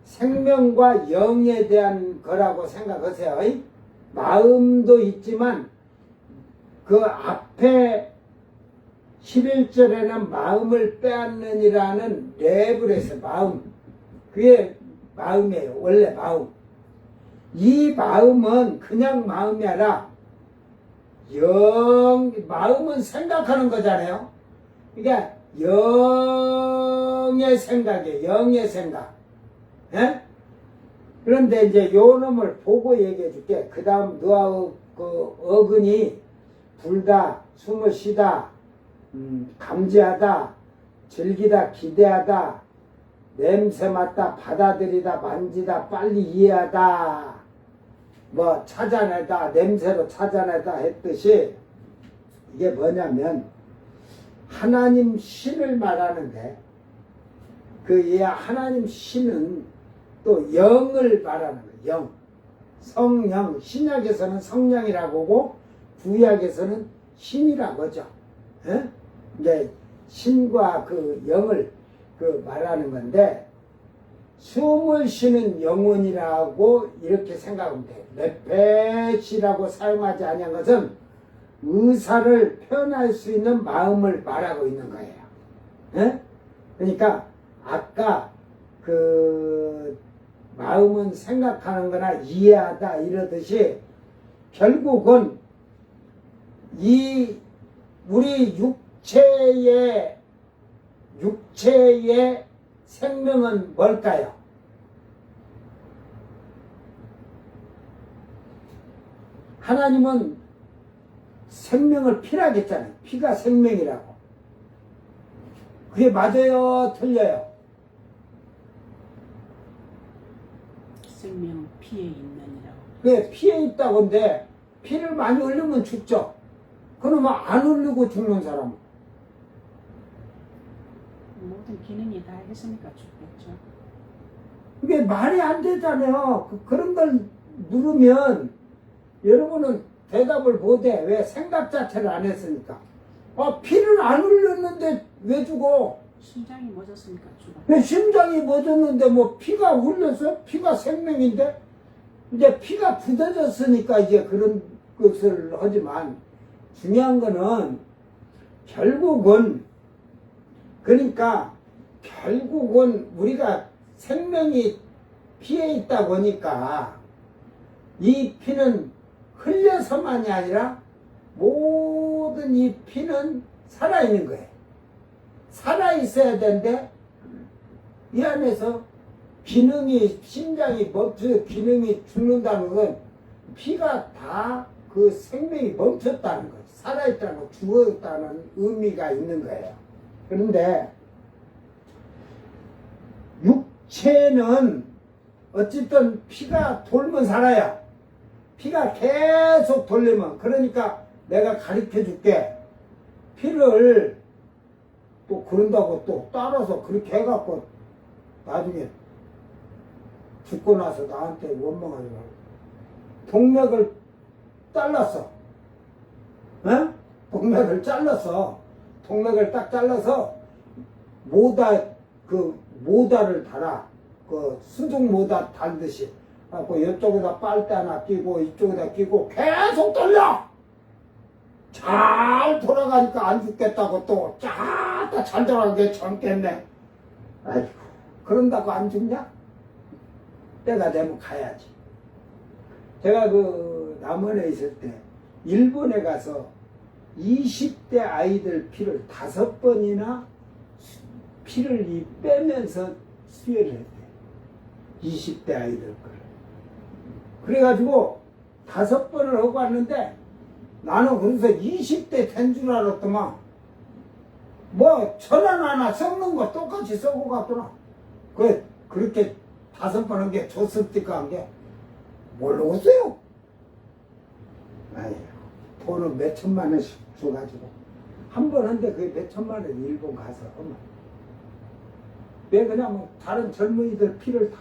생명과 영에 대한 거라고 생각하세요. 마음도 있지만 그 앞에 11절에는 마음을 빼앗느니라는 랩을 했어요. 마음. 그게 마음이에요. 원래 마음. 이 마음은 그냥 마음이 아니라 마음은 생각하는 거잖아요. 그러니까 영의 생각이에요. 영의 생각. 예? 그런데 이제 요 놈을 보고 얘기해 줄게. 그 다음 누아우 그 어근이 불다, 숨을 쉬다, 감지하다, 즐기다, 기대하다, 냄새 맡다, 받아들이다, 만지다, 빨리 이해하다, 뭐 찾아내다, 냄새로 찾아내다 했듯이 이게 뭐냐면 하나님 신을 말하는데 그 하나님 신은 또 영을 말하는 거예요. 영, 성령. 신약에서는 성령이라고 하고 구약에서는 신이라고 하죠. 예? 이제 신과 그 영을 그 말하는 건데, 숨을 쉬는 영혼이라고 이렇게 생각하면 돼요. 레펫이라고 사용하지 아니한 것은 의사를 표현할 수 있는 마음을 말하고 있는 거예요. 예? 그러니까 아까 그 마음은 생각하는 거나 이해하다 이러듯이 결국은 이 우리 육체의 생명은 뭘까요? 하나님은 생명을 피라고 했잖아요. 피가 생명이라고. 그게 맞아요? 틀려요? 생명 피에 있느니라고. 그게 피에 있다고 한데 피를 많이 흘리면 죽죠. 그러면 안 흘리고 죽는 사람은 모든 기능이 다 했으니까 죽겠죠. 그게 말이 안 되잖아요. 그런 걸 물으면 여러분은 대답을 못해. 왜? 생각 자체를 안 했으니까. 피를 안 흘렸는데 왜 죽어? 심장이 멎었으니까 죽어. 왜 심장이 멎었는데 뭐 피가 흘렸어? 피가 생명인데? 이제 피가 굳어졌으니까 이제 그런 것을 하지만 중요한 거는 결국은 그러니까 결국은 우리가 생명이 피에 있다 보니까 이 피는 흘려서만이 아니라 모든 이 피는 살아있는 거예요. 살아있어야 되는데 이 안에서 기능이 심장이 멈춰 기능이 죽는다는 건 피가 다 그 생명이 멈췄다는 거예요. 살아있다는 거, 죽었다는 의미가 있는 거예요. 그런데 육체는 어쨌든 피가 돌면 살아요. 피가 계속 돌리면 그러니까 내가 가르쳐 줄게. 피를 또 그런다고 또 따라서 그렇게 해갖고 나중에 죽고 나서 나한테 원망하지 말고 동맥을 잘랐어. 어? 동맥을 잘랐어. 동맥을 딱 잘라서 모다를 달아. 그 수중 모다 달듯이. 갖고 이쪽에다 빨대 하나 끼고 이쪽에다 끼고 계속 돌려. 잘 돌아가니까 안 죽겠다고 또 짜다 잘 돌아가게 젊겠네. 아이고 그런다고 안 죽냐? 때가 되면 가야지. 제가 그 남원에 있을 때 일본에 가서 20대 아이들 피를 5번이나 피를 빼면서 수혈을 했대. 20대 아이들 거를. 그래가지고 5번을 하고 왔는데 나는 그래서 20대 된 줄 알았더만 뭐 천안 하나 썩는 거 똑같이 썩고 갔더라. 그렇게 5번 한 게 좋습니까 한 게 모르겠어요. 아이고 돈은 몇 천만 원씩 줘가지고 한 번 한데 그게 몇 천만 원 일본 가서 왜 그냥 뭐 다른 젊은이들 피를 다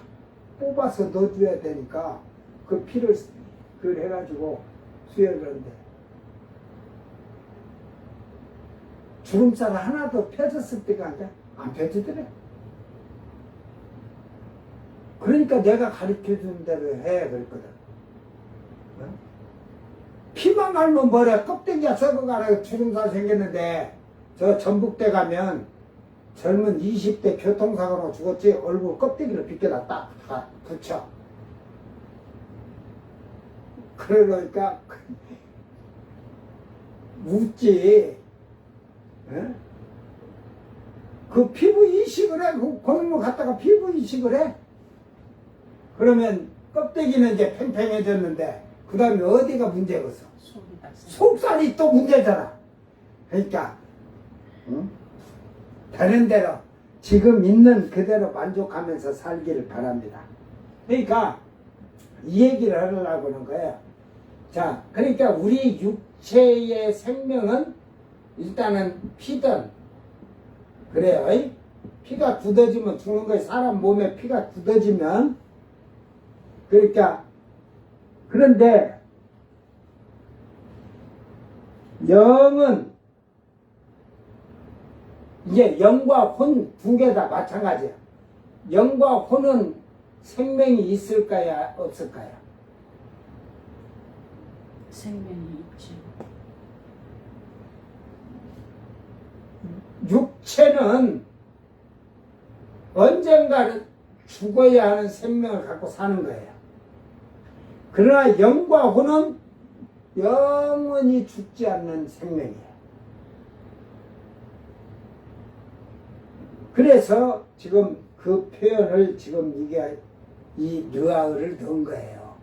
뽑아서 넣어줘야 되니까 그 피를 그걸 해가지고 수혈을 하는데 주름살 하나도 펴졌을 때가 아니라 안 펴지더래. 그러니까 내가 가르쳐준 대로 해 그랬거든. 어? 피만 알면 뭐래. 껍데기가 썩어가라 주름살 생겼는데 저 전북대 가면 젊은 20대 교통사고로 죽었지 얼굴 껍데기를 빗겨다 딱 붙여. 그러니까 웃지. 에? 그 피부 이식을 해. 그 고민을 갖다가 피부 이식을 해. 그러면 껍데기는 이제 팽팽해졌는데 그 다음에 어디가 문제겠어? 속살이 또 문제잖아. 그러니까 응? 되는 대로 지금 있는 그대로 만족하면서 살기를 바랍니다. 그러니까 이 얘기를 하려고 하는 거예요. 자, 그러니까 우리 육체의 생명은 일단은 피든 그래요. 피가 굳어지면 죽는 거예요. 사람 몸에 피가 굳어지면. 그러니까 그런데 영은 이제 영과 혼 두 개 다 마찬가지야. 영과 혼은 생명이 있을까요? 없을까요? 생명이 있지. 육체는 언젠가는 죽어야 하는 생명을 갖고 사는 거예요. 그러나 영과 혼은 영원히 죽지 않는 생명이에요. 그래서 지금 그 표현을 지금 이게 이 르아흐를 넣은 거예요.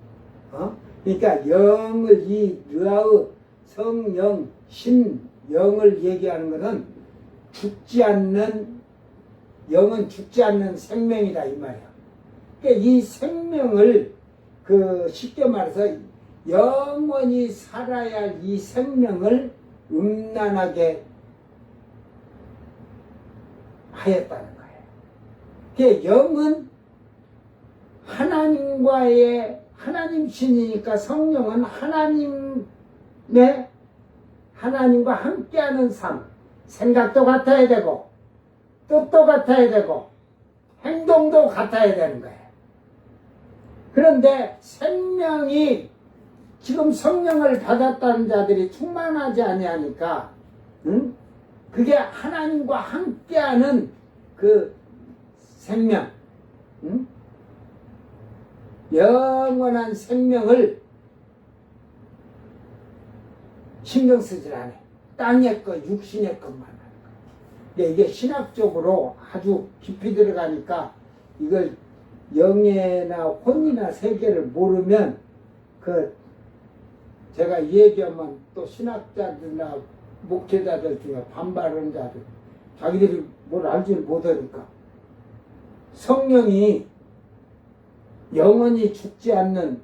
그러니까 영을 이 르아흐 성령 신 영을 얘기하는 것은 죽지 않는 영은 죽지 않는 생명이다 이 말이야. 그러니까 이 생명을 그 쉽게 말해서 영원히 살아야 할 이 생명을 음란하게 하였다는 거예요. 그 영은 하나님과의 하나님 신이니까 성령은 하나님과 함께하는 삶, 생각도 같아야 되고 뜻도 같아야 되고 행동도 같아야 되는 거예요. 그런데 생명이 지금 성령을 받았다는 자들이 충만하지 아니하니까 그게 하나님과 함께하는 그 생명, 영원한 생명을 신경 쓰질 않아요. 땅의 것, 육신의 것만 하는 거예요. 근데 이게 신학적으로 아주 깊이 들어가니까 이걸 영예나 혼이나 세계를 모르면 제가 이 얘기하면 또 신학자들이나 목회자들 중에 반발하는 자들 자기들이 뭘 알지 못하니까 성령이 영원히 죽지 않는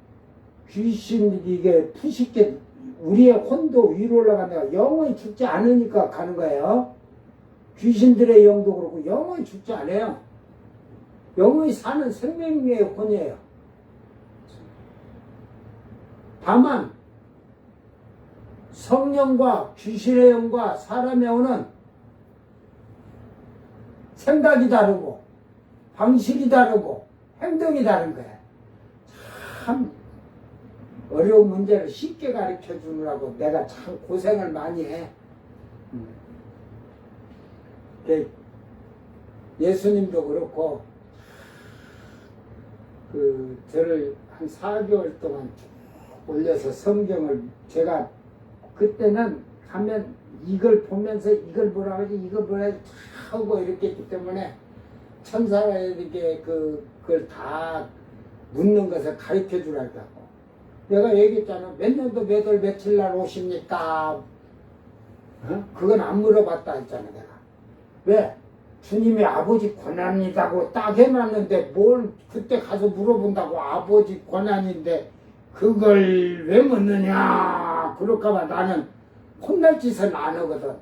귀신들이 이게 푸식게 우리의 혼도 위로 올라간다가 영원히 죽지 않으니까 가는 거예요. 귀신들의 영도 그렇고 영원히 죽지 않아요. 영원히 사는 생명의 혼이에요. 다만 성령과 귀신의 영과 사람의 영은 생각이 다르고 방식이 다르고 행동이 다른 거야. 참 어려운 문제를 쉽게 가르쳐 주느라고 내가 참 고생을 많이 해. 예수님도 그렇고 저를 한 4개월 동안 올려서 성경을 제가 그때는 가면 이걸 보면서 이걸 보라 하지 이걸 보라 하지 하고 이렇게 했기 때문에 천사에게 그걸 다 묻는 것을 가르쳐 주라고 내가 얘기했잖아. 몇 년도 몇 월 며칠 날 오십니까? 그건 안 물어봤다 했잖아 내가. 왜? 주님이 아버지 권한이라고 딱 해놨는데 뭘 그때 가서 물어본다고 아버지 권한인데 그걸 왜 묻느냐 그럴까봐 나는 혼날 짓은 안 하거든.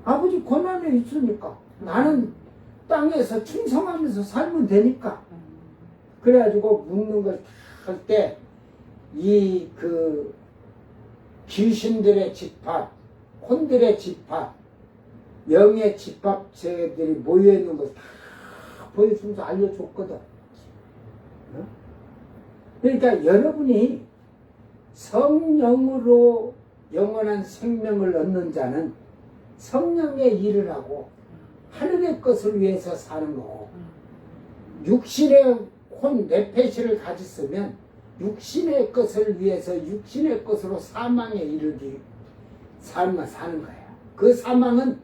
아버지 권한이 있으니까 나는 땅에서 충성하면서 살면 되니까. 그래가지고 묻는 걸 할 때 이 귀신들의 집합, 혼들의 집합, 영의 집합체들이 모여있는 걸 다 보여주면서 알려줬거든. 그러니까 여러분이 성령으로 영원한 생명을 얻는 자는 성령의 일을 하고 하늘의 것을 위해서 사는 거고 육신의 혼, 뇌폐시를 가졌으면 육신의 것을 위해서 육신의 것으로 사망에 이르기 삶을 사는 거예요. 그 사망은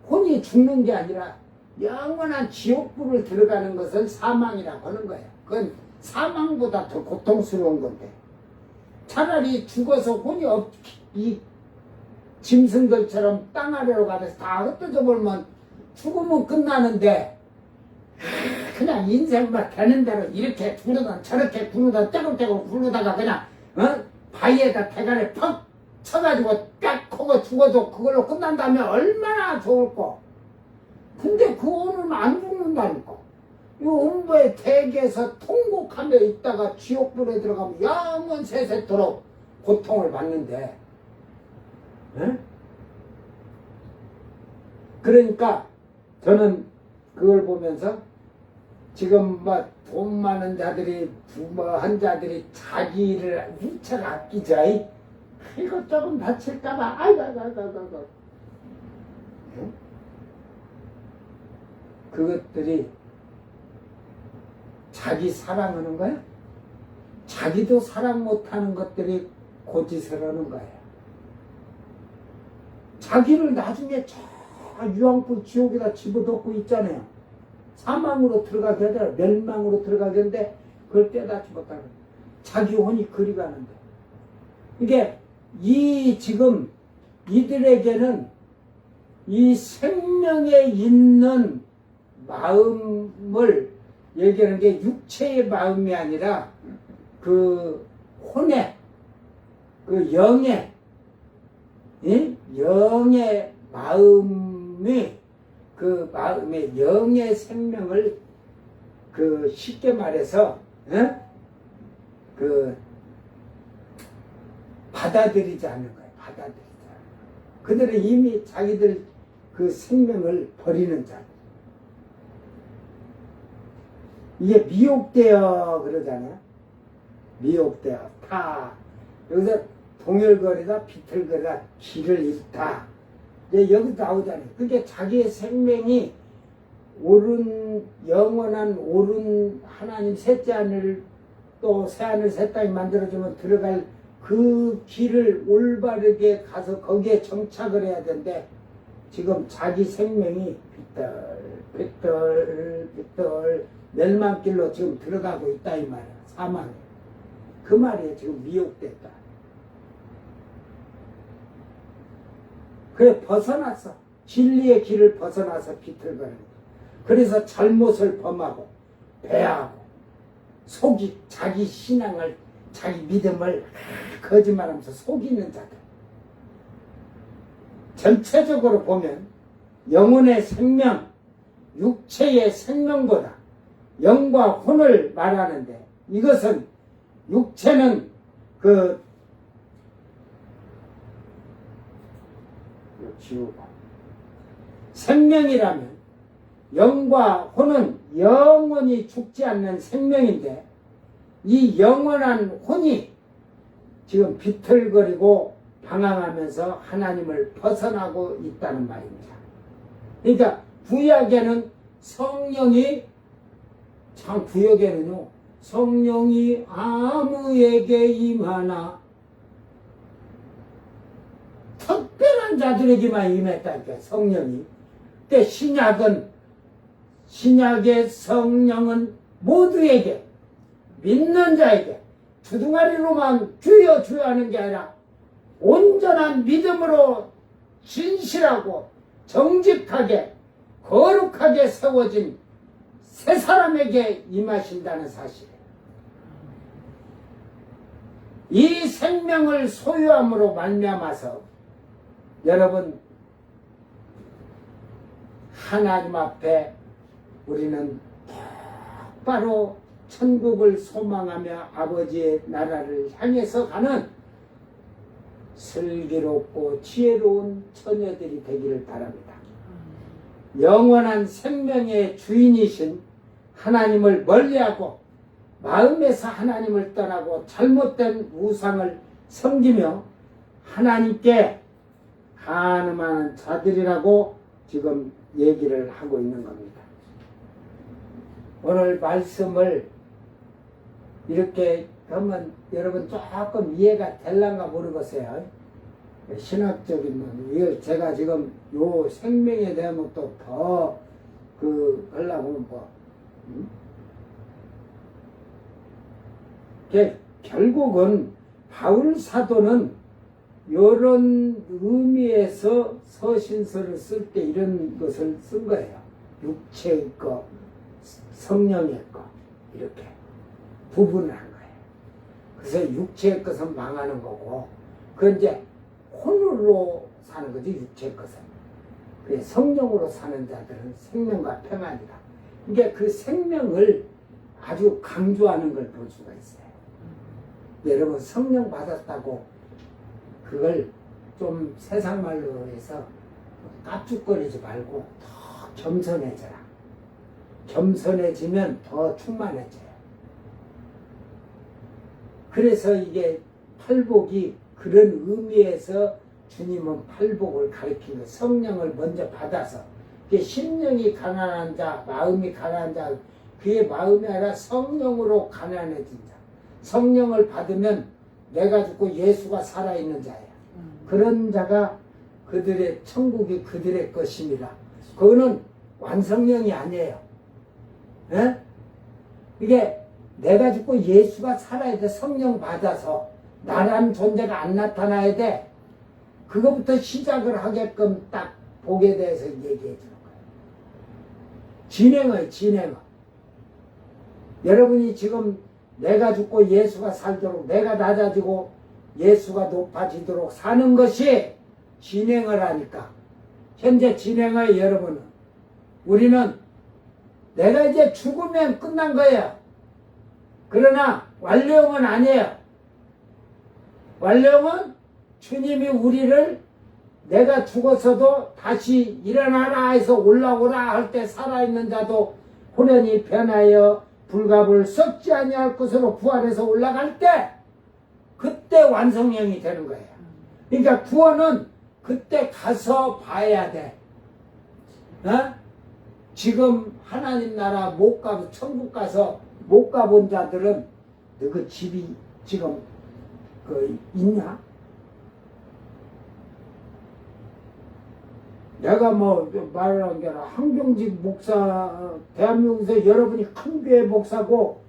혼이 죽는 게 아니라 영원한 지옥불을 들어가는 것을 사망이라고 하는 거예요. 그건 사망보다 더 고통스러운 건데 차라리 죽어서 혼이 이 짐승들처럼 땅 아래로 가서 다 흩어져 버리면 죽으면 끝나는데 그냥 인생만 되는 대로 이렇게 구르다 저렇게 구르다 떼굴떼굴 구르다가 그냥 바위에다 대가리 퍽 쳐가지고 딱 하고 죽어도 그걸로 끝난다면 얼마나 좋을까. 근데 그 오늘은 안 죽는다니까. 이 음부의 대계에서 통곡하며 있다가 지옥불에 들어가면 영원 세세토록 고통을 받는데 그러니까 저는 그걸 보면서 지금 돈 많은 자들이 부모한 자들이 자기를 훔쳐 아끼자. 이거 조금 다칠까봐 아이고 그것들이 자기 사랑하는 거야? 자기도 사랑 못하는 것들이 고짓을 하는 거예요. 자기를 나중에 저 유황불 지옥에다 집어넣고 있잖아요. 사망으로 들어가게 하더라. 멸망으로 들어가겠는데 그걸 떼다 집었다는 거예요. 자기 혼이 그리 가는데. 이게 지금 이들에게는 이 생명에 있는 마음을 얘기하는 게 육체의 마음이 아니라 그 혼의, 그 영의, 영의 마음이, 그 마음의 영의 생명을 그 쉽게 말해서 그 받아들이지 않는 거예요. 받아들이지 않는 거예요. 그들은 이미 자기들 그 생명을 버리는 자. 이게 미혹되어 그러잖아요. 미혹되어 타. 여기서 동열거리다 비틀거리다 길을 잃다. 여기 나오잖아요. 그게 자기의 생명이 옳은 영원한 옳은 하나님 셋째 하늘 또 새 하늘 새 땅이 만들어주면 들어갈 그 길을 올바르게 가서 거기에 정착을 해야 되는데 지금 자기 생명이 빗떨 멸망길로 지금 들어가고 있다 이 말이야. 사망에. 그 말이에요. 지금 미혹됐다. 그래 벗어났어. 진리의 길을 벗어나서 비틀거리는 거야. 그래서 잘못을 범하고 배하고 속이 자기 신앙을 자기 믿음을 거짓말하면서 속이는 자들. 전체적으로 보면 영혼의 생명, 육체의 생명보다 영과 혼을 말하는데 이것은 육체는 지우고 생명이라면 영과 혼은 영원히 죽지 않는 생명인데 이 영원한 혼이 지금 비틀거리고 방황하면서 하나님을 벗어나고 있다는 말입니다. 그러니까 구약에는 성령이 참 구약에는요 성령이 아무에게 임하나 특별한 자들에게만 임했다니까 성령이. 근데 신약의 성령은 모두에게 믿는 자에게 주둥아리로만 주여 주여 하는 게 아니라 온전한 믿음으로 진실하고 정직하게 거룩하게 세워진 새 사람에게 임하신다는 사실이에요. 이 생명을 소유함으로 말미암아서 여러분 하나님 앞에 우리는 똑바로 천국을 소망하며 아버지의 나라를 향해서 가는 슬기롭고 지혜로운 처녀들이 되기를 바랍니다. 영원한 생명의 주인이신 하나님을 멀리하고 마음에서 하나님을 떠나고 잘못된 우상을 섬기며 하나님께 간음하는 자들이라고 지금 얘기를 하고 있는 겁니다. 오늘 말씀을 이렇게 하면 여러분 조금 이해가 될란가 모르겠어요. 신학적인 건 이걸 제가 지금 요 생명에 대한 것도 더 하려고 결국은 바울 사도는 이런 의미에서 서신서를 쓸 때 이런 것을 쓴 거예요. 육체의 것, 성령의 것 이렇게 구분을 한 거예요. 그래서 육체의 것은 망하는 거고 그건 이제 혼으로 사는 거지 육체의 것은. 성령으로 사는 자들은 생명과 평안이다. 그러니까 그 생명을 아주 강조하는 걸 볼 수가 있어요. 여러분 성령 받았다고 그걸 좀 세상 말로 해서 깝죽거리지 말고 더 겸손해져라. 겸손해지면 더 충만해져요. 그래서 이게 팔복이 그런 의미에서 주님은 팔복을 가리킨 거예요. 성령을 먼저 받아서 심령이 가난한 자, 마음이 가난한 자, 그의 마음이 아니라 성령으로 가난해진 자. 성령을 받으면 내가 죽고 예수가 살아있는 자예요. 그런 자가 그들의 천국이 그들의 것입니다. 그거는 완성령이 아니에요. 에? 이게 내가 죽고 예수가 살아야 돼. 성령 받아서 나라는 존재가 안 나타나야 돼. 그거부터 시작을 하게끔 딱 복에 대해서 얘기해 주는 거예요. 진행을. 여러분이 지금 내가 죽고 예수가 살도록, 내가 낮아지고 예수가 높아지도록 사는 것이 진행을 하니까. 현재 진행을 여러분은. 우리는 내가 이제 죽으면 끝난 거예요. 그러나 완료형은 아니에요. 완료형은 주님이 우리를 내가 죽었어도 다시 일어나라 해서 올라오라 할 때 살아있는 자도 호련히 변하여 불갑을 썩지 아니할 것으로 부활해서 올라갈 때 그때 완성형이 되는 거예요. 그러니까 구원은 그때 가서 봐야 돼. 어? 지금 하나님 나라 못 가서 천국 가서 못 가본 자들은 너 그 집이 지금 그 있냐? 내가 뭐 말하는 게 아니라 한경직 목사, 대한민국에서 여러분이 큰 교회 목사고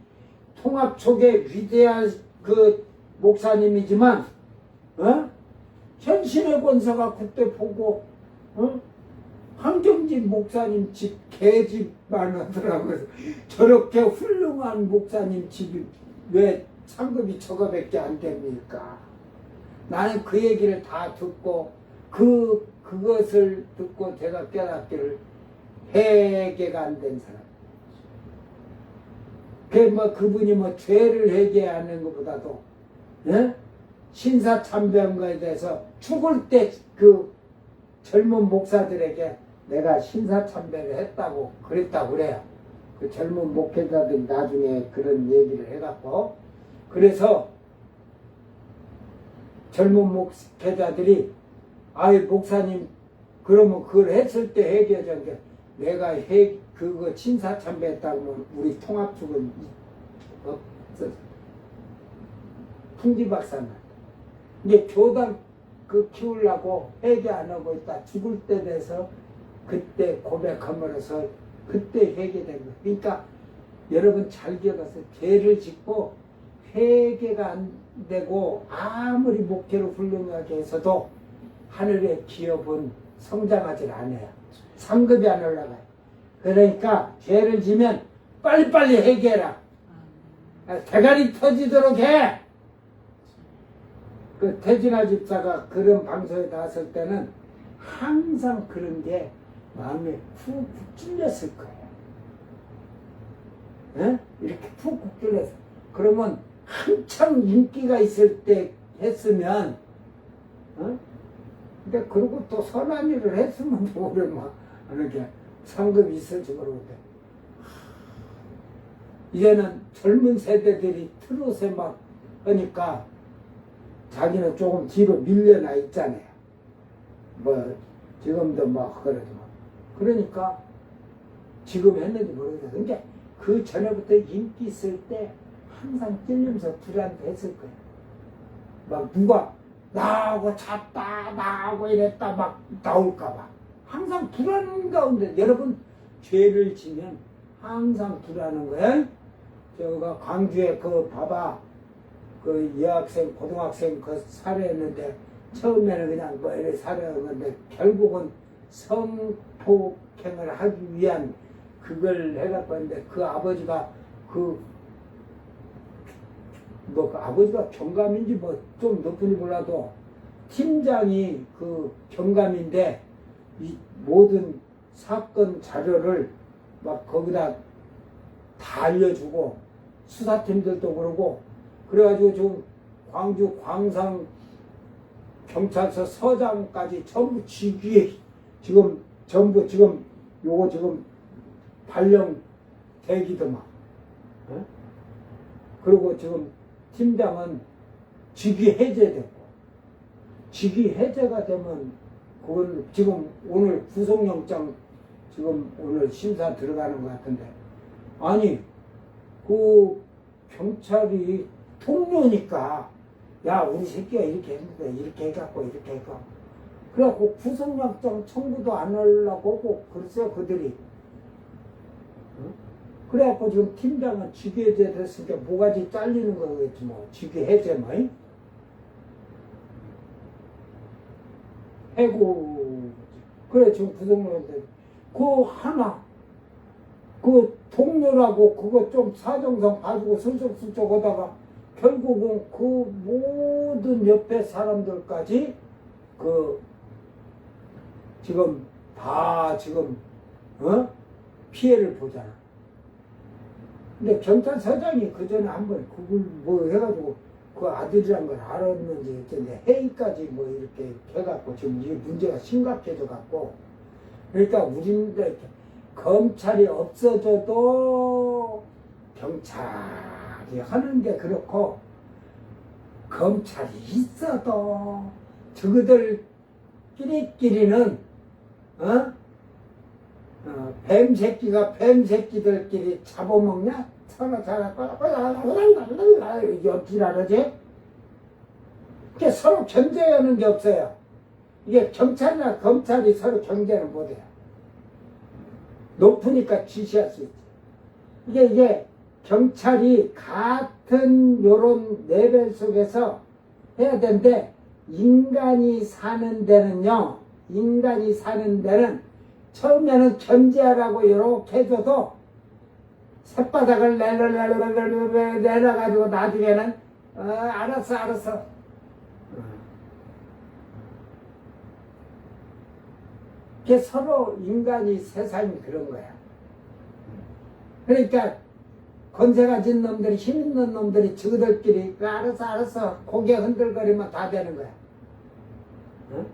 통합촉의 위대한 그 목사님이지만 현신의 권사가 그때 보고 한경직 목사님 집 개집만 하더라고요. 저렇게 훌륭한 목사님 집이 왜 상급이 저거밖에 안 됩니까? 나는 그 얘기를 다 듣고 그것을 듣고 제가 깨닫기를 회개가 안 된 사람. 그분이 죄를 회개하는 것보다도 신사참배한 거에 대해서 죽을 때 그 젊은 목사들에게 내가 신사참배를 했다고 그랬다고 그래요. 그 젊은 목회자들이 나중에 그런 얘기를 해갖고 그래서 젊은 목회자들이 아이 목사님 그러면 그걸 했을 때 회개하자는 게 내가 그거 신사참배했다고 하면 우리 통합축은 없어. 풍지박산. 이제 교단 그 키우려고 회개 안 하고 있다 죽을 때 돼서 그때 고백함으로써 그때 회개된 거예요. 그러니까 여러분 잘 기억하세요. 죄를 짓고 회개가 안 되고 아무리 목회로 훌륭하게 해서도 하늘의 기업은 성장하지 않아요. 상급이 안 올라가요. 그러니까 죄를 지면 빨리빨리 회개해라. 대가리 터지도록 해. 그 태진아 집사가 그런 방송에 나왔을 때는 항상 그런 게 마음에 푹 찔렸을 거예요. 이렇게 푹 찔렸어. 그러면 한참 인기가 있을 때 했으면, 근데 그러고 또 선한 일을 했으면 모르면 이렇게 상급이 있을지 모르는데 이제는 젊은 세대들이 트롯에 막 하니까 자기는 조금 뒤로 밀려나 있잖아요. 지금도 막 그래도 그러니까 지금 했는지 모르겠어요. 근데 그 전에부터 인기 있을 때 항상 찔리면서 불안했을 거예요. 막 누가 나하고 잤다 나하고 이랬다 막 나올까봐 항상 불안 가운데 여러분 죄를 지면 항상 불안한 거예요. 저가 광주에 그 봐봐 그 여학생 고등학생 그 살해했는데 처음에는 그냥 이렇게 살해했는데 결국은 성폭행을 하기 위한 그걸 해갖고 했는데 그 아버지가 그 아버지가 경감인지 좀 높은지 몰라도 팀장이 그 경감인데 이 모든 사건 자료를 막 거기다 다 알려주고 수사팀들도 그러고 그래가지고 지금 광주 광산 경찰서 서장까지 전부 직위에 지금 전부 지금 요거 지금 발령 대기더만. 그리고 지금 팀장은 직위 해제됐고 직위 해제가 되면 그건 지금 오늘 구속영장 지금 오늘 심사 들어가는 것 같은데 아니 그 경찰이 통료니까 야, 우리 새끼가 이렇게 했는데, 이렇게 해갖고, 이렇게 해갖고. 그래갖고 구속영장 청구도 안 하려고 하고, 그랬어요, 그들이. 응? 그래갖고 지금 팀장은 직위해제 됐으니까 뭐가지 잘리는 거겠지, 뭐. 직위해제, 뭐. 해고. 그래, 지금 구속영장. 그 하나, 그 동료라고 그거 좀 사정성 봐주고 슬쩍슬쩍 하다가 결국은 그 모든 옆에 사람들까지 그 지금 다 지금 피해를 보잖아. 근데 경찰서장이 그 전에 한번 그걸 뭐 해가지고 그 아들이란 걸 알았는지 어쩐데 회의까지 뭐 이렇게 해갖고 지금 이게 문제가 심각해져 갖고 그러니까 우리는 검찰이 없어져도 경찰이 하는 게 그렇고 검찰이 있어도 저그들끼리는 뱀 새끼가 뱀 새끼들끼리 잡아먹냐? 서로 옆지랄하지? 이게 서로 견제하는 게 없어요. 이게 경찰이나 검찰이 서로 경제는 못해요. 높으니까 지시할 수 있지. 이게 경찰이 같은 요런 레벨 속에서 해야 되는데 인간이 사는 데는 처음에는 견제하라고 이렇게 해줘도 새바닥을 내려가지고 나중에는 알았어. 이게 서로 인간이 세상이 그런 거야. 그러니까 권세 가진 놈들이 힘 있는 놈들이 저들끼리 알았어 고개 흔들거리면 다 되는 거야. 응?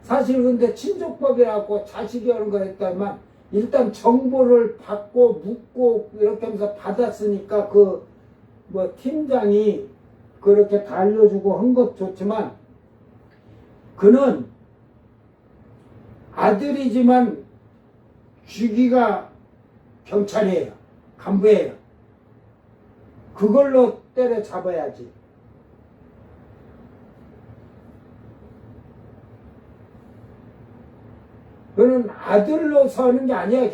사실 근데 친족법이라고 자식이 오는 거였다만 일단 정보를 받고 묻고 이렇게 하면서 받았으니까 그 뭐 팀장이 그렇게 다 알려주고 한 것 좋지만 그는 아들이지만 주기가 경찰이에요. 간부예요. 그걸로 때려잡아야지. 그는 아들로서 하는 게 아니야.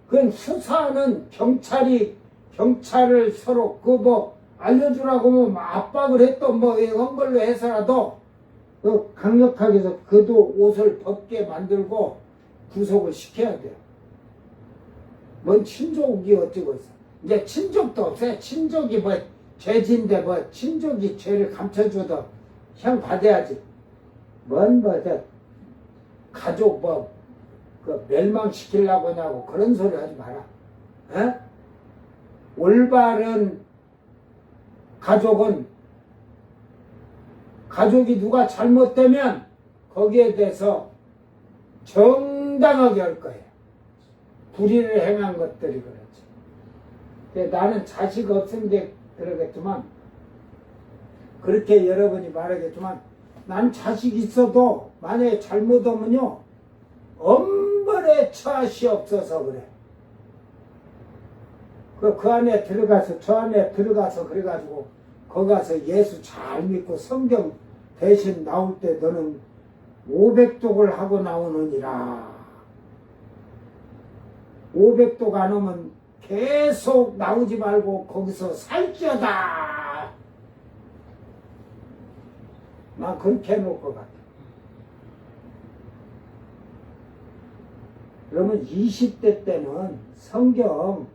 그건 수사하는 경찰을 서로 알려주라고 뭐 압박을 했던 뭐 이런 걸로 해서라도 강력하게 해서 그도 옷을 벗게 만들고 구속을 시켜야 돼요. 뭔 친족이 어쩌고 있어. 이제 친족도 없어요. 친족이 뭐 죄진데 뭐 친족이 죄를 감춰줘도 형 받아야지. 가족 멸망시키려고 하냐고 그런 소리 하지 마라. 에? 올바른 가족이 누가 잘못되면 거기에 대해서 정당하게 할 거예요. 불의를 행한 것들이 그렇지. 근데 나는 자식 없은데 그러겠지만 그렇게 여러분이 말하겠지만 난 자식 있어도 만약에 잘못하면요 엄벌에 처하시 없어서 그래. 그 안에 들어가서 저 안에 들어가서 그래가지고 거기 가서 예수 잘 믿고 성경 대신 나올 때 너는 500독을 하고 나오느니라. 500독 안 오면 계속 나오지 말고 거기서 살지어다. 난 그렇게 해놓을 것 같아. 그러면 20대 때는 성경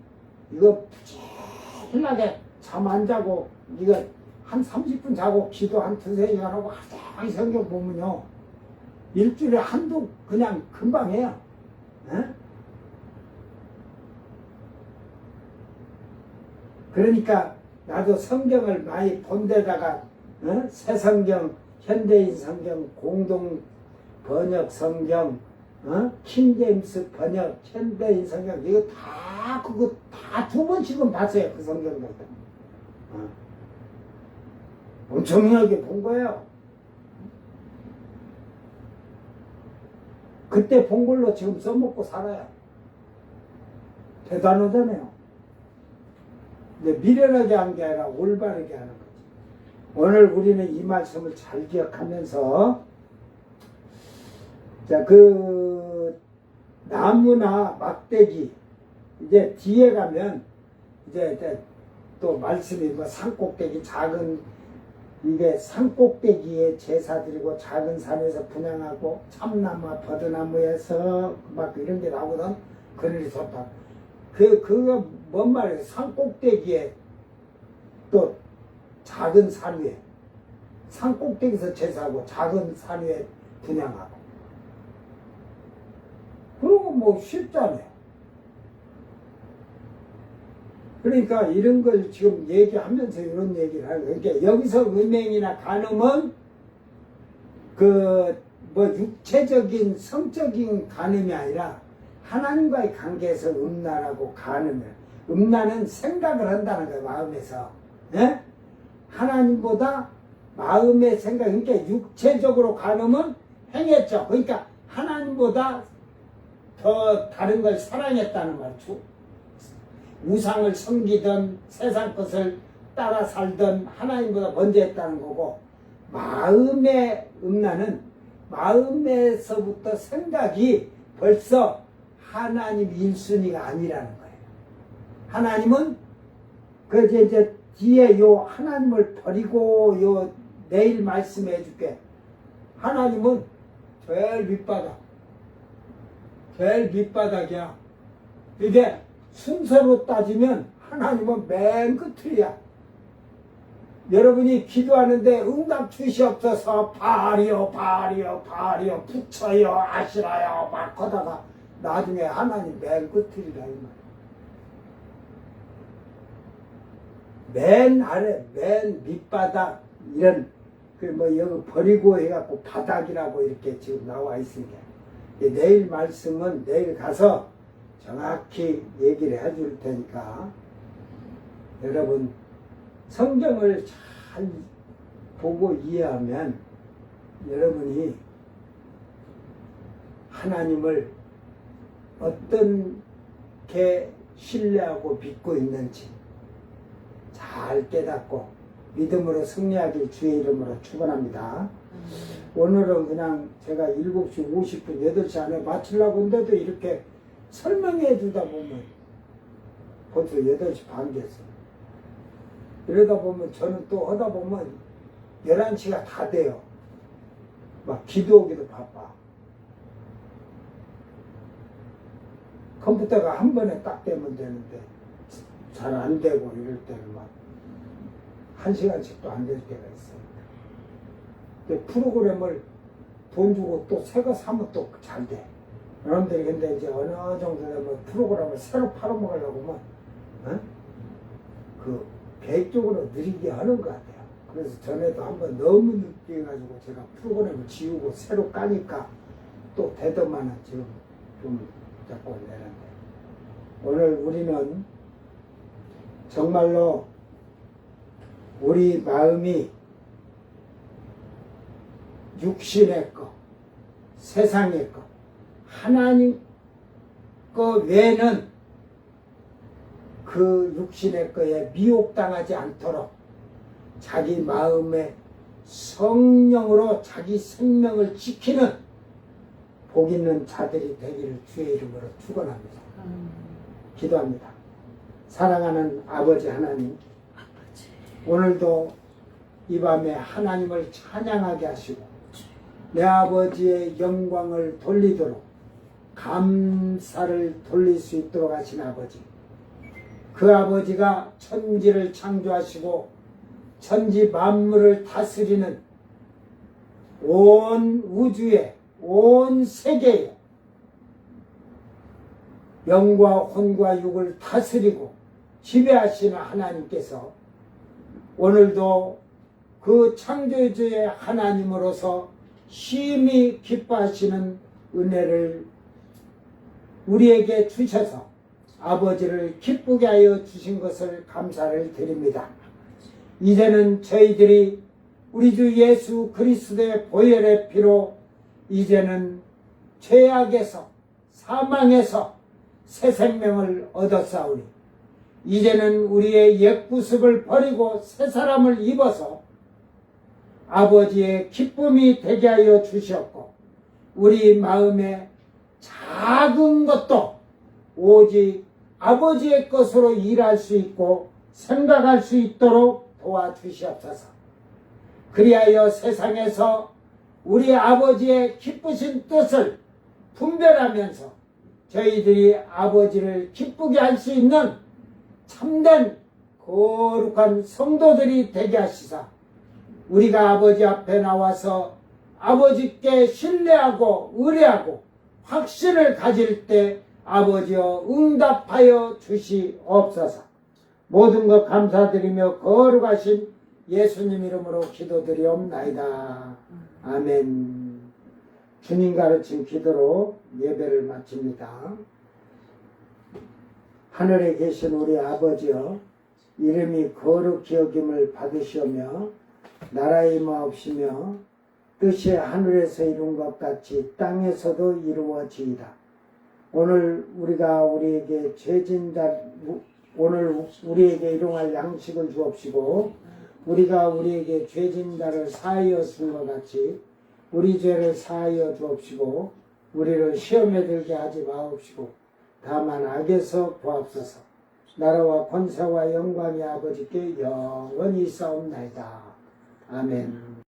이거 부지런하게 잠 안 자고 이거 한 30분 자고 기도 한 2-3시간 하고 하루 성경 보면요 일주일에 한두 그냥 금방 해요. 에? 그러니까 나도 성경을 많이 본 데다가 새 성경, 현대인 성경, 공동 번역 성경, 킹제임스 번역, 현대인 성경 이거 다 그거 다 2번씩은 봤어요. 그 성경들. 엄청나게 본 거예요. 그때 본 걸로 지금 써먹고 살아요. 대단하잖아요. 근데 미련하게 한 게 아니라 올바르게 하는 거지. 오늘 우리는 이 말씀을 잘 기억하면서 자, 그 나무나 막대기 이제 뒤에 가면 이제 또 말씀이 뭐 산꼭대기 작은 이게 산꼭대기에 제사 드리고 작은 산에서 분향하고 참나무 버드나무에서 막 이런 게 나오거든. 그늘이 좋다. 그거 뭔 말이에요? 산꼭대기에 또 작은 산 위에 산꼭대기에서 제사하고 작은 산 위에 분향하고 그런 거 뭐 쉽잖아요. 그러니까 이런 걸 지금 얘기하면서 이런 얘기를 하는 거예요. 그러니까 여기서 음행이나 간음은 그 뭐 육체적인 성적인 간음이 아니라 하나님과의 관계에서 음란하고 간음을 음란은 생각을 한다는 거예요. 마음에서 예? 하나님보다 마음의 생각 그러니까 육체적으로 간음은 행했죠. 그러니까 하나님보다 더 다른 걸 사랑했다는 말이죠. 우상을 섬기던 세상 것을 따라 살던 하나님보다 먼저 했다는 거고 마음의 음란은 마음에서부터 생각이 벌써 하나님 1순위가 아니라는 거예요. 하나님은 그 이제 뒤에 요 하나님을 버리고 요 내일 말씀해 줄게. 하나님은 제일 밑바닥이야. 이게 순서로 따지면 하나님은 맨 끝이야. 여러분이 기도하는데 응답 주시옵소서 바알이요 붙여요 아시라요 막 하다가 나중에 하나님 맨 끝이라 이 말. 맨 아래 맨 밑바닥 이런 그 뭐 여기 버리고 해갖고 바닥이라고 이렇게 지금 나와 있으니까 내일 말씀은 내일 가서 정확히 얘기를 해줄 테니까 여러분 성경을 잘 보고 이해하면 여러분이 하나님을 어떻게 신뢰하고 믿고 있는지 잘 깨닫고 믿음으로 승리하길 주의 이름으로 축원합니다. 오늘은 그냥 제가 7시 50분 8시 안에 마치려고 했는데도 이렇게 설명해 주다 보면 벌써 8시 반 됐어요. 이러다 보면 저는 또 하다 보면 11시가 다 돼요. 막 기도하기도 바빠. 컴퓨터가 한 번에 딱 되면 되는데 잘 안 되고 이럴 때는 막 1시간씩도 안 될 때가 있어요. 근데 프로그램을 돈 주고 또 새 거 사면 또 잘 돼. 여러분들이 근데 이제 어느 정도 되면 프로그램을 새로 팔아먹으려고 하면 그 계획적으로 느리게 하는 것 같아요. 그래서 전에도 한번 너무 늦게 해가지고 제가 프로그램을 지우고 새로 까니까 또 되더만은 지금 좀 자꾸 내는데 오늘 우리는 정말로 우리 마음이 육신의 것, 세상의 것, 하나님 것 외에는 그 육신의 것에 미혹당하지 않도록 자기 마음의 성령으로 자기 생명을 지키는 복 있는 자들이 되기를 주의 이름으로 축원합니다. 기도합니다. 사랑하는 아버지 하나님, 오늘도 이 밤에 하나님을 찬양하게 하시고 내 아버지의 영광을 돌리도록 감사를 돌릴 수 있도록 하신 아버지, 그 아버지가 천지를 창조하시고 천지 만물을 다스리는 온 우주에 온 세계에 영과 혼과 육을 다스리고 지배하시는 하나님께서 오늘도 그 창조주의 하나님으로서 심히 기뻐하시는 은혜를 우리에게 주셔서 아버지를 기쁘게 하여 주신 것을 감사를 드립니다. 이제는 저희들이 우리 주 예수 그리스도의 보혈의 피로 이제는 죄악에서 사망에서 새 생명을 얻었사오니 이제는 우리의 옛 구습을 버리고 새 사람을 입어서 아버지의 기쁨이 되게 하여 주셨고 우리 마음에 작은 것도 오직 아버지의 것으로 일할 수 있고 생각할 수 있도록 도와주시옵소서. 그리하여 세상에서 우리 아버지의 기쁘신 뜻을 분별하면서 저희들이 아버지를 기쁘게 할 수 있는 참된 거룩한 성도들이 되게 하시사 우리가 아버지 앞에 나와서 아버지께 신뢰하고 의뢰하고 확신을 가질 때 아버지여 응답하여 주시옵소서. 모든 것 감사드리며 거룩하신 예수님 이름으로 기도드리옵나이다. 아멘. 주님 가르친 기도로 예배를 마칩니다. 하늘에 계신 우리 아버지여, 이름이 거룩히 여김을 받으시오며 나라의 임하옵시며 뜻이 하늘에서 이룬 것 같이 땅에서도 이루어지이다. 오늘 우리에게 일용할 양식을 주옵시고 우리가 우리에게 죄진 자를 사하여 준 것 같이 우리 죄를 사하여 주옵시고 우리를 시험에 들게 하지 마옵시고 다만 악에서 구하옵소서. 나라와 권세와 영광이 아버지께 영원히 있사옵나이다. 아멘.